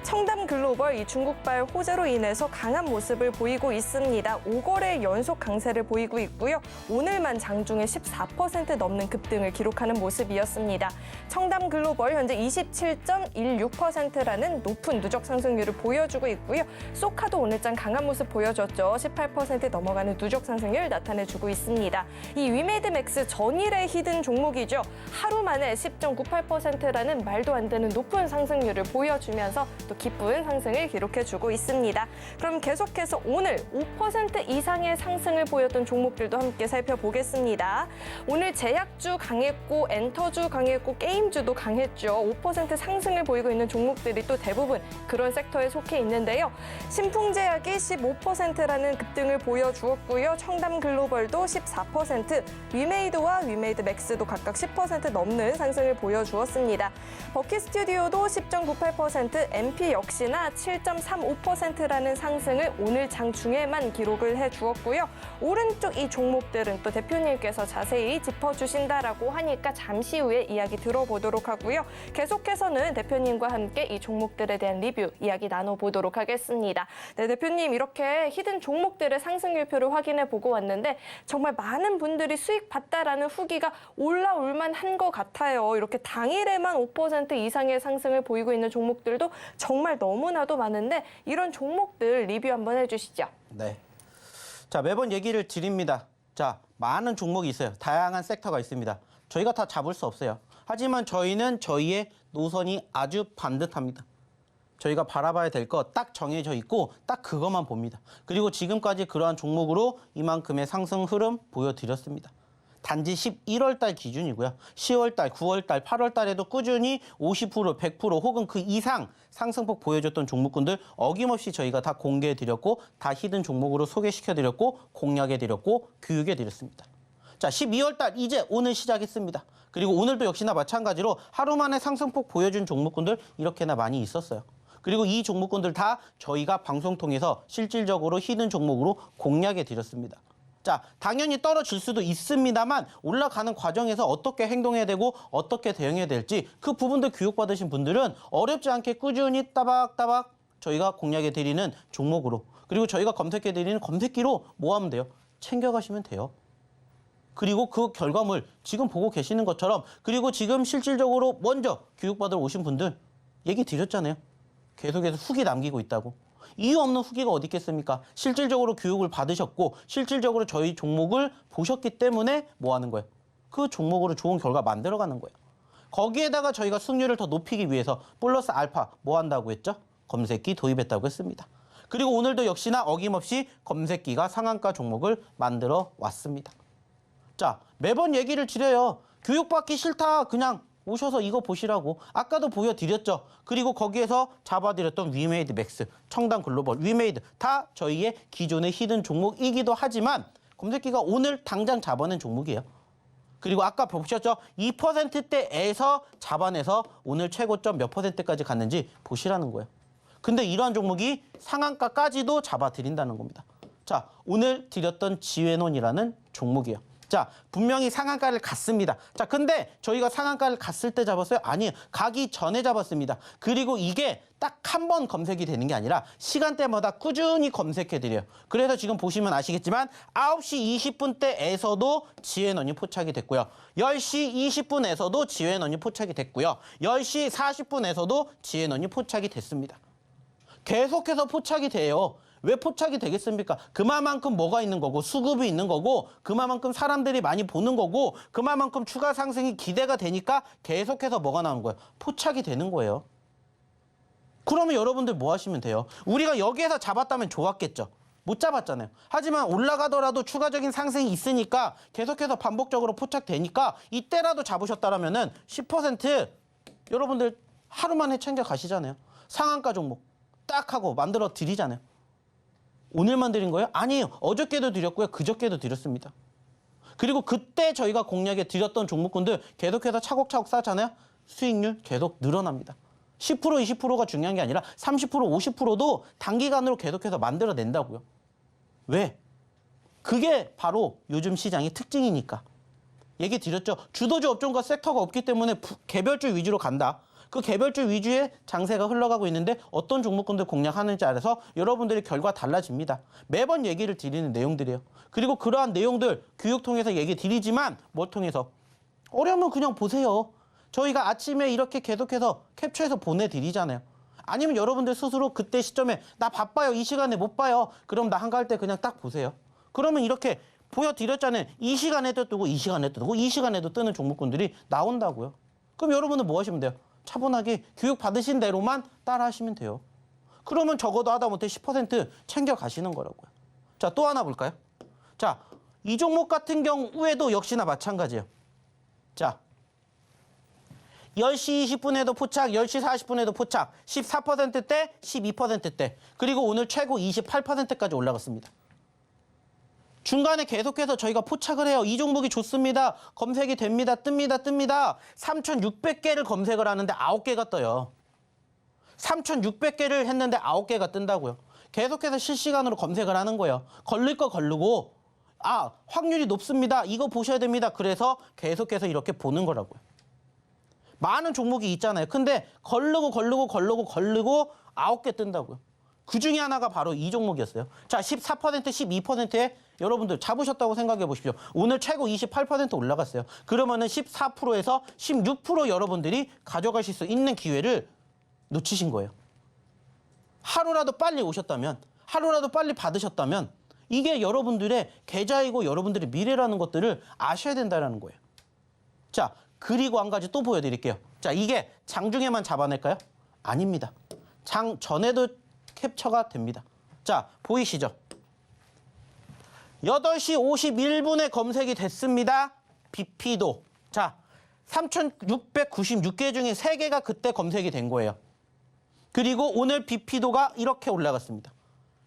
청담글로벌 이 중국발 호재로 인해서 강한 모습을 보이고 있습니다. 5거래 연속 강세를 보이고 있고요. 오늘만 장중에 14% 넘는 급등을 기록하는 모습이었습니다. 청담글로벌 현재 27.16%라는 높은 누적 상승률을 보여주고 있고요. 소카도 오늘장 강한 모습 보여줬죠. 18% 넘어가는 누적 상승률 나타내주고 있습니다. 이 위메이드맥스 전일의 히든 종목이죠. 하루 만에 10.98%라는 말도 안 되는 높은 상승률을 보여주면서 또 기쁜 상승을 기록해주고 있습니다. 그럼 계속해서 오늘 5% 이상의 상승을 보였던 종목들도 함께 살펴보겠습니다. 오늘 제약주 강했고 엔터주 강했고 게임주도 강했죠. 5% 상승을 보이고 있는 종목들이 또 대부분 그런 섹터에 속해 있는데요. 신풍제약이 15%라는 급등을 보여주었고요. 청담글로벌도 14%, 위메이드와 위메이드맥스도 각각 10% 넘는 상승을 보여주었습니다. 버킷스튜디오도 10.98%, MP 역시나 7.35%라는 상승을 오늘 장중에만 기록을 해주었고요. 오른쪽 이 종목들은 또 대표님께서 자세히 짚어주신다라고 하니까 잠시 후에 이야기 들어보도록 하고요. 계속해서는 대표님과 함께 이 종목들에 대한 리뷰 이야기 나눠보도록 하겠습니다. 네, 대표님 이렇게 히든 종목들의 상승률표를 확인해 보고 왔는데 정말 많은 분들이 수익 봤다라는 후기가 올라올만 한 것 같아요. 이렇게 당일에만 5% 이상의 상승을 보이고 있는 종목들도 정말 너무나도 많은데 이런 종목들 리뷰 한번 해주시죠.
네. 자, 매번 얘기를 드립니다. 자, 많은 종목이 있어요. 다양한 섹터가 있습니다. 저희가 다 잡을 수 없어요. 하지만 저희는 저희의 노선이 아주 반듯합니다. 저희가 바라봐야 될 거 딱 정해져 있고 딱 그것만 봅니다. 그리고 지금까지 그러한 종목으로 이만큼의 상승 흐름 보여드렸습니다. 단지 11월 달 기준이고요. 10월 달, 9월 달, 8월 달에도 꾸준히 50%, 100% 혹은 그 이상 상승폭 보여줬던 종목군들 어김없이 저희가 다 공개해드렸고 다 히든 종목으로 소개시켜드렸고 공략해드렸고 교육해드렸습니다. 자, 12월 달 이제 오늘 시작했습니다. 그리고 오늘도 역시나 마찬가지로 하루 만에 상승폭 보여준 종목군들 이렇게나 많이 있었어요. 그리고 이 종목군들 다 저희가 방송 통해서 실질적으로 히든 종목으로 공략해드렸습니다. 자, 당연히 떨어질 수도 있습니다만 올라가는 과정에서 어떻게 행동해야 되고 어떻게 대응해야 될지 그 부분들 교육받으신 분들은 어렵지 않게 꾸준히 따박따박 저희가 공략해드리는 종목으로 그리고 저희가 검색해드리는 검색기로 뭐 하면 돼요? 챙겨가시면 돼요. 그리고 그 결과물 지금 보고 계시는 것처럼 그리고 지금 실질적으로 먼저 교육받으러 오신 분들 얘기 드렸잖아요. 계속해서 후기 남기고 있다고. 이유 없는 후기가 어디 있겠습니까? 실질적으로 교육을 받으셨고 실질적으로 저희 종목을 보셨기 때문에 뭐 하는 거예요? 그 종목으로 좋은 결과 만들어가는 거예요. 거기에다가 저희가 승률을 더 높이기 위해서 플러스 알파 뭐 한다고 했죠? 검색기 도입했다고 했습니다. 그리고 오늘도 역시나 어김없이 검색기가 상한가 종목을 만들어 왔습니다. 자, 매번 얘기를 드려요. 교육받기 싫다. 그냥 오셔서 이거 보시라고. 아까도 보여드렸죠. 그리고 거기에서 잡아드렸던 위메이드 맥스, 청담 글로벌, 위메이드 다 저희의 기존의 히든 종목이기도 하지만 검색기가 오늘 당장 잡아낸 종목이에요. 그리고 아까 보셨죠? 2%대에서 잡아내서 오늘 최고점 몇 %까지 갔는지 보시라는 거예요. 근데 이러한 종목이 상한가까지도 잡아드린다는 겁니다. 자, 오늘 드렸던 지웨논이라는 종목이에요. 자, 분명히 상한가를 갔습니다. 자, 근데 저희가 상한가를 갔을 때 잡았어요? 아니에요. 가기 전에 잡았습니다. 그리고 이게 딱 한 번 검색이 되는 게 아니라 시간대마다 꾸준히 검색해드려요. 그래서 지금 보시면 아시겠지만 9시 20분대에서도 지혜넌이 포착이 됐고요. 10시 20분에서도 지혜넌이 포착이 됐고요. 10시 40분에서도 지혜넌이 포착이 됐습니다. 계속해서 포착이 돼요. 왜 포착이 되겠습니까? 그만큼 뭐가 있는 거고 수급이 있는 거고 그만큼 사람들이 많이 보는 거고 그만큼 추가 상승이 기대가 되니까 계속해서 뭐가 나오는 거예요? 포착이 되는 거예요. 그러면 여러분들 뭐 하시면 돼요? 우리가 여기에서 잡았다면 좋았겠죠. 못 잡았잖아요. 하지만 올라가더라도 추가적인 상승이 있으니까 계속해서 반복적으로 포착되니까 이때라도 잡으셨다라면은 10% 여러분들 하루 만에 챙겨 가시잖아요. 상한가 종목 딱 하고 만들어 드리잖아요. 오늘만 드린 거예요? 아니에요. 어저께도 드렸고요. 그저께도 드렸습니다. 그리고 그때 저희가 공략에 드렸던 종목군들 계속해서 차곡차곡 쌓잖아요. 수익률 계속 늘어납니다. 10%, 20%가 중요한 게 아니라 30%, 50%도 단기간으로 계속해서 만들어낸다고요. 왜? 그게 바로 요즘 시장의 특징이니까. 얘기 드렸죠. 주도주 업종과 섹터가 없기 때문에 개별주 위주로 간다. 그 개별주 위주의 장세가 흘러가고 있는데 어떤 종목군들 공략하는지 알아서 여러분들의 결과 달라집니다. 매번 얘기를 드리는 내용들이에요. 그리고 그러한 내용들 교육 통해서 얘기 드리지만 뭘 통해서? 어려우면 그냥 보세요. 저희가 아침에 이렇게 계속해서 캡처해서 보내드리잖아요. 아니면 여러분들 스스로 그때 시점에 나 바빠요. 이 시간에 못 봐요. 그럼 나 한가할 때 그냥 딱 보세요. 그러면 이렇게 보여드렸잖아요. 이 시간에도 뜨고 이 시간에도 뜨고 이 시간에도 뜨는 종목군들이 나온다고요. 그럼 여러분은 뭐 하시면 돼요? 차분하게 교육 받으신 대로만 따라 하시면 돼요. 그러면 적어도 하다못해 10% 챙겨 가시는 거라고요. 자, 또 하나 볼까요? 자, 이 종목 같은 경우에도 역시나 마찬가지예요. 자, 10시 20분에도 포착, 10시 40분에도 포착, 14%대, 12%대, 그리고 오늘 최고 28%까지 올라갔습니다. 중간에 계속해서 저희가 포착을 해요. 이 종목이 좋습니다. 검색이 됩니다. 뜹니다. 3,600개를 검색을 하는데 9개가 떠요. 3,600개를 했는데 9개가 뜬다고요. 계속해서 실시간으로 검색을 하는 거예요. 걸릴 거 걸르고 아, 확률이 높습니다. 이거 보셔야 됩니다. 그래서 계속해서 이렇게 보는 거라고요. 많은 종목이 있잖아요. 근데 걸르고 9개 뜬다고요. 그 중에 하나가 바로 이 종목이었어요. 자, 14%, 12%에 여러분들 잡으셨다고 생각해 보십시오. 오늘 최고 28% 올라갔어요. 그러면은 14%에서 16% 여러분들이 가져가실 수 있는 기회를 놓치신 거예요. 하루라도 빨리 오셨다면, 하루라도 빨리 받으셨다면 이게 여러분들의 계좌이고 여러분들의 미래라는 것들을 아셔야 된다는 거예요. 자, 그리고 한 가지 또 보여드릴게요. 자, 이게 장중에만 잡아낼까요? 아닙니다. 장 전에도 캡처가 됩니다. 자, 보이시죠? 8시 51분에 검색이 됐습니다. BP도. 자, 3,696개 중에 3개가 그때 검색이 된 거예요. 그리고 오늘 BP도가 이렇게 올라갔습니다.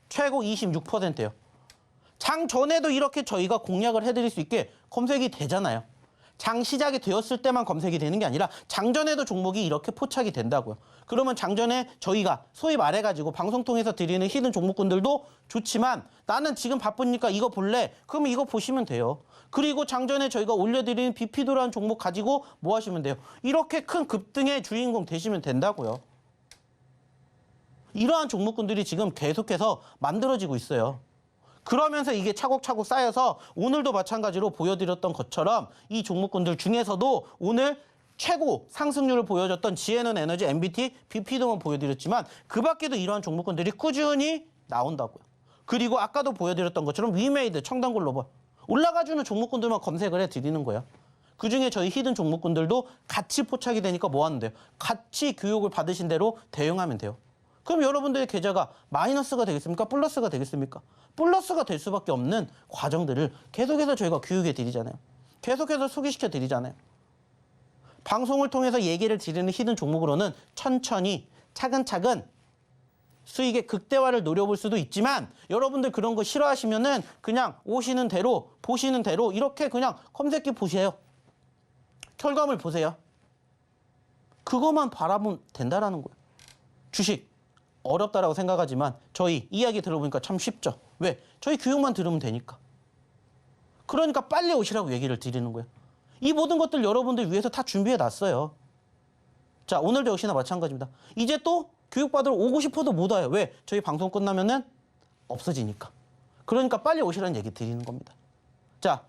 최고 26%예요. 장 전에도 이렇게 저희가 공략을 해드릴 수 있게 검색이 되잖아요. 장 시작이 되었을 때만 검색이 되는 게 아니라 장전에도 종목이 이렇게 포착이 된다고요. 그러면 장전에 저희가 소위 말해가지고 방송 통해서 드리는 히든 종목군들도 좋지만 나는 지금 바쁘니까 이거 볼래? 그러면 이거 보시면 돼요. 그리고 장전에 저희가 올려드리는 BP도라는 종목 가지고 뭐 하시면 돼요? 이렇게 큰 급등의 주인공 되시면 된다고요. 이러한 종목군들이 지금 계속해서 만들어지고 있어요. 그러면서 이게 차곡차곡 쌓여서 오늘도 마찬가지로 보여드렸던 것처럼 이 종목군들 중에서도 오늘 최고 상승률을 보여줬던 지혜는 에너지, MBT, BP도만 보여드렸지만 그 밖에도 이러한 종목군들이 꾸준히 나온다고요. 그리고 아까도 보여드렸던 것처럼 위메이드, 청단글로벌 올라가주는 종목군들만 검색을 해드리는 거예요. 그중에 저희 히든 종목군들도 같이 포착이 되니까 뭐 하는데요? 같이 교육을 받으신 대로 대응하면 돼요. 그럼 여러분들의 계좌가 마이너스가 되겠습니까? 플러스가 되겠습니까? 플러스가 될 수밖에 없는 과정들을 계속해서 저희가 교육해 드리잖아요. 계속해서 소개시켜 드리잖아요. 방송을 통해서 얘기를 드리는 히든 종목으로는 천천히 차근차근 수익의 극대화를 노려볼 수도 있지만 여러분들 그런 거 싫어하시면은 그냥 오시는 대로 보시는 대로 이렇게 그냥 검색기 보세요. 결과물 보세요. 그것만 바라보면 된다라는 거예요. 주식 어렵다라고 생각하지만 저희 이야기 들어보니까 참 쉽죠. 왜? 저희 교육만 들으면 되니까. 그러니까 빨리 오시라고 얘기를 드리는 거예요. 이 모든 것들 여러분들 위해서 다 준비해 놨어요. 자, 오늘도 역시나 마찬가지입니다. 이제 또 교육받으러 오고 싶어도 못 와요. 왜? 저희 방송 끝나면은 없어지니까. 그러니까 빨리 오시라는 얘기 드리는 겁니다. 자,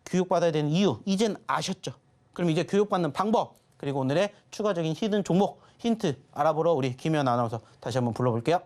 교육받아야 되는 이유, 이젠 아셨죠? 그럼 이제 교육받는 방법, 그리고 오늘의 추가적인 히든 종목, 힌트 알아보러 우리 김연 아나운서 다시 한번 불러볼게요.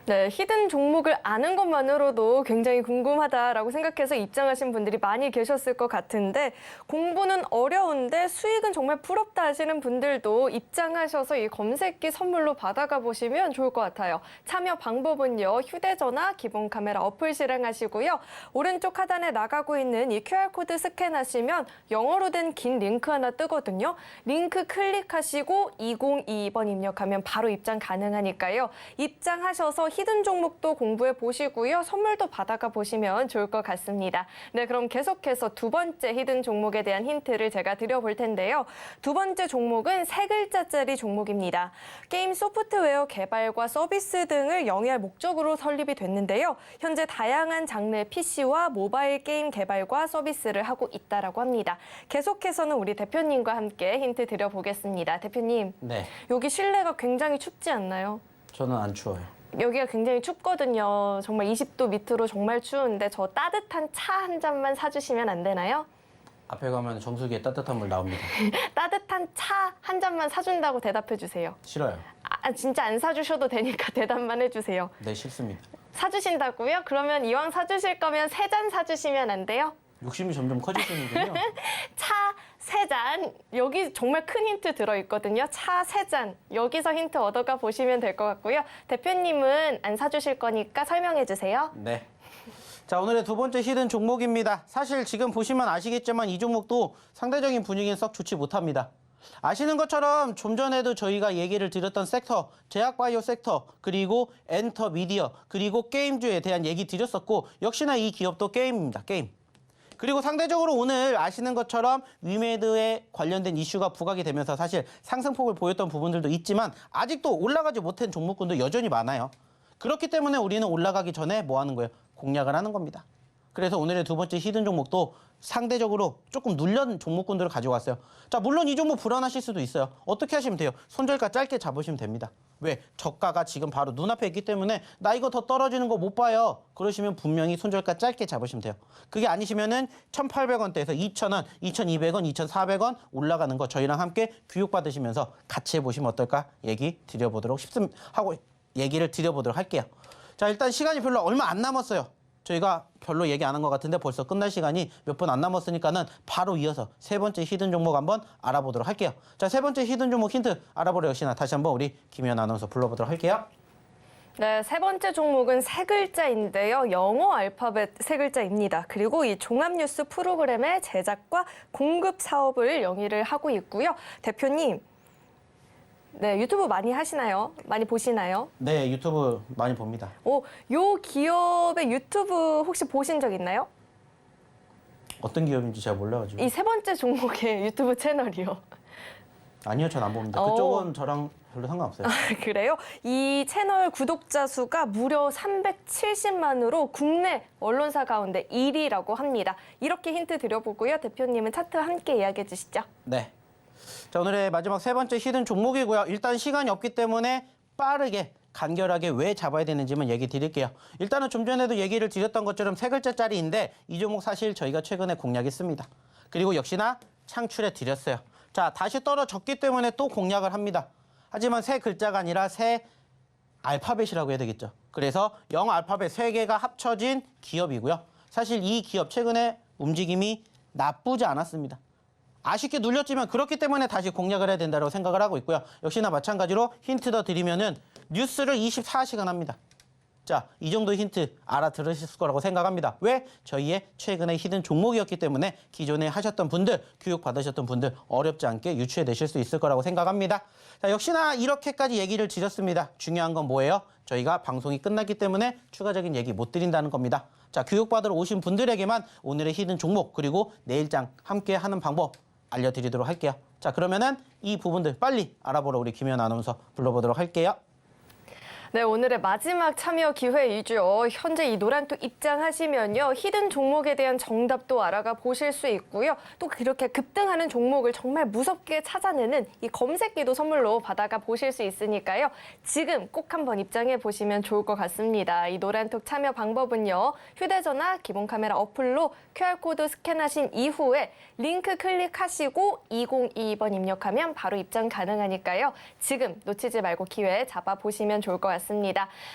네, 히든 종목을 아는 것만으로도 굉장히 궁금하다라고 생각해서 입장하신 분들이 많이 계셨을 것 같은데 공부는 어려운데 수익은 정말 부럽다 하시는 분들도 입장하셔서 이 검색기 선물로 받아가 보시면 좋을 것 같아요. 참여 방법은요. 휴대전화, 기본 카메라 어플 실행하시고요. 오른쪽 하단에 나가고 있는 이 QR코드 스캔하시면 영어로 된 긴 링크 하나 뜨거든요. 링크 클릭하시고 2022번 입력하면 바로 입장 가능하니까요. 입장하셔서 히든 종목도 공부해 보시고요. 선물도 받아가 보시면 좋을 것 같습니다. 네, 그럼 계속해서 두 번째 히든 종목에 대한 힌트를 제가 드려볼 텐데요. 두 번째 종목은 세 글자짜리 종목입니다. 게임 소프트웨어 개발과 서비스 등을 영위할 목적으로 설립이 됐는데요. 현재 다양한 장르의 PC와 모바일 게임 개발과 서비스를 하고 있다라고 합니다. 계속해서는 우리 대표님과 함께 힌트 드려보겠습니다. 대표님,
네,
여기 실내가 굉장히 춥지 않나요?
저는 안 추워요.
여기가 굉장히 춥거든요. 정말 20도 밑으로 정말 추운데 저 따뜻한 차 한 잔만 사주시면 안 되나요?
앞에 가면 정수기에 따뜻한 물 나옵니다.
따뜻한 차 한 잔만 사준다고 대답해 주세요.
싫어요.
진짜 안 사주셔도 되니까 대답만 해주세요.
네, 싫습니다.
사주신다고요? 그러면 이왕 사주실 거면 세 잔 사주시면 안 돼요?
욕심이 점점 커지시는군요.
차 세 잔. 여기 정말 큰 힌트 들어있거든요. 차 세 잔. 여기서 힌트 얻어가 보시면 될 것 같고요. 대표님은 안 사주실 거니까 설명해 주세요.
네. 자, 오늘의 두 번째 히든 종목입니다. 사실 지금 보시면 아시겠지만 이 종목도 상대적인 분위기는 썩 좋지 못합니다. 아시는 것처럼 좀 전에도 저희가 얘기를 드렸던 섹터, 제약바이오 섹터, 그리고 엔터 미디어, 그리고 게임주에 대한 얘기 드렸었고 역시나 이 기업도 게임입니다. 게임. 그리고 상대적으로 오늘 아시는 것처럼 위메드에 관련된 이슈가 부각이 되면서 사실 상승폭을 보였던 부분들도 있지만 아직도 올라가지 못한 종목군도 여전히 많아요. 그렇기 때문에 우리는 올라가기 전에 뭐 하는 거예요? 공략을 하는 겁니다. 그래서 오늘의 두 번째 히든 종목도 상대적으로 조금 눌린 종목군들을 가지고 왔어요. 자, 물론 이 종목 불안하실 수도 있어요. 어떻게 하시면 돼요? 손절가 짧게 잡으시면 됩니다. 왜? 저가가 지금 바로 눈앞에 있기 때문에 나 이거 더 떨어지는 거 못 봐요. 그러시면 분명히 손절가 짧게 잡으시면 돼요. 그게 아니시면은 1,800원대에서 2,000원, 2,200원, 2,400원 올라가는 거 저희랑 함께 교육받으시면서 같이 해보시면 어떨까 얘기 드려보도록 얘기를 드려보도록 할게요. 자, 일단 시간이 별로 얼마 안 남았어요. 저희가 별로 얘기 안 한 것 같은데 벌써 끝날 시간이 몇 분 안 남았으니까는 바로 이어서 세 번째 히든 종목 한번 알아보도록 할게요. 자, 세 번째 히든 종목 힌트 알아보려 역시나 다시 한번 우리 김연 아나운서 불러보도록 할게요.
네, 세 번째 종목은 세 글자인데요. 영어 알파벳 세 글자입니다. 그리고 이 종합뉴스 프로그램의 제작과 공급 사업을 영위를 하고 있고요. 대표님, 네, 유튜브 많이 하시나요? 많이 보시나요?
네, 유튜브 많이 봅니다.
요 기업의 유튜브 혹시 보신 적 있나요?
어떤 기업인지 잘 몰라가지고.
이 세 번째 종목의 유튜브 채널이요.
아니요, 전 안 봅니다. 그쪽은 저랑 별로 상관없어요.
그래요? 이 채널 구독자 수가 무려 370만으로 국내 언론사 가운데 1위라고 합니다. 이렇게 힌트 드려보고요. 대표님은 차트 함께 이야기해 주시죠.
네. 자, 오늘의 마지막 세 번째 히든 종목이고요. 일단 시간이 없기 때문에 빠르게 간결하게 왜 잡아야 되는지만 얘기 드릴게요. 일단은 좀 전에도 얘기를 드렸던 것처럼 세 글자짜리인데 이 종목 사실 저희가 최근에 공략했습니다. 그리고 역시나 창출해 드렸어요. 자, 다시 떨어졌기 때문에 또 공략을 합니다. 하지만 세 글자가 아니라 세 알파벳이라고 해야 되겠죠. 그래서 영어 알파벳 3개가 합쳐진 기업이고요. 사실 이 기업 최근에 움직임이 나쁘지 않았습니다. 아쉽게 눌렸지만 그렇기 때문에 다시 공략을 해야 된다고 생각을 하고 있고요. 역시나 마찬가지로 힌트 더 드리면은 뉴스를 24시간 합니다. 자, 이 정도 힌트 알아들으실 거라고 생각합니다. 왜? 저희의 최근의 히든 종목이었기 때문에 기존에 하셨던 분들, 교육 받으셨던 분들 어렵지 않게 유추해내실 수 있을 거라고 생각합니다. 자, 역시나 이렇게까지 얘기를 드렸습니다. 중요한 건 뭐예요? 저희가 방송이 끝났기 때문에 추가적인 얘기 못 드린다는 겁니다. 자, 교육받으러 오신 분들에게만 오늘의 히든 종목 그리고 내일장 함께 하는 방법 알려드리도록 할게요. 자, 그러면은 이 부분들 빨리 알아보러 우리 김연 아나운서 불러보도록 할게요.
네, 오늘의 마지막 참여 기회이죠. 현재 이 노란톡 입장하시면요. 히든 종목에 대한 정답도 알아가 보실 수 있고요. 또 그렇게 급등하는 종목을 정말 무섭게 찾아내는 이 검색기도 선물로 받아가 보실 수 있으니까요. 지금 꼭 한번 입장해 보시면 좋을 것 같습니다. 이 노란톡 참여 방법은요. 휴대전화 기본 카메라 어플로 QR코드 스캔하신 이후에 링크 클릭하시고 2022번 입력하면 바로 입장 가능하니까요. 지금 놓치지 말고 기회 잡아보시면 좋을 것 같습니다.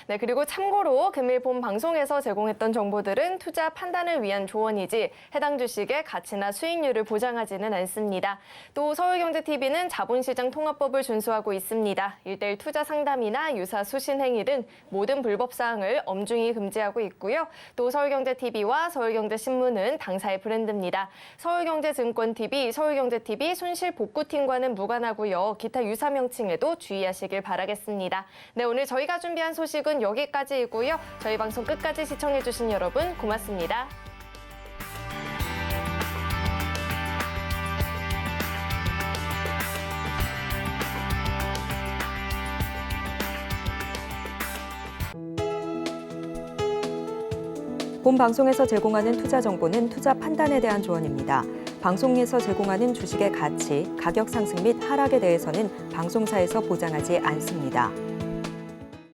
네, 그리고 참고로 금일 본 방송에서 제공했던 정보들은 투자 판단을 위한 조언이지 해당 주식의 가치나 수익률을 보장하지는 않습니다. 또 서울경제TV는 자본시장 통합법을 준수하고 있습니다. 1:1 투자 상담이나 유사 수신 행위 등 모든 불법 사항을 엄중히 금지하고 있고요. 또 서울경제TV와 서울경제신문은 당사의 브랜드입니다. 서울경제증권TV, 서울경제TV 손실복구팀과는 무관하고요. 기타 유사 명칭에도 주의하시길 바라겠습니다. 네, 오늘 저희가 준비한 소식은 여기까지이고요. 저희 방송 끝까지 시청해주신 여러분 고맙습니다.
본 방송에서 제공하는 투자 정보는 투자 판단에 대한 조언입니다. 방송에서 제공하는 주식의 가치, 가격 상승 및 하락에 대해서는 방송사에서 보장하지 않습니다.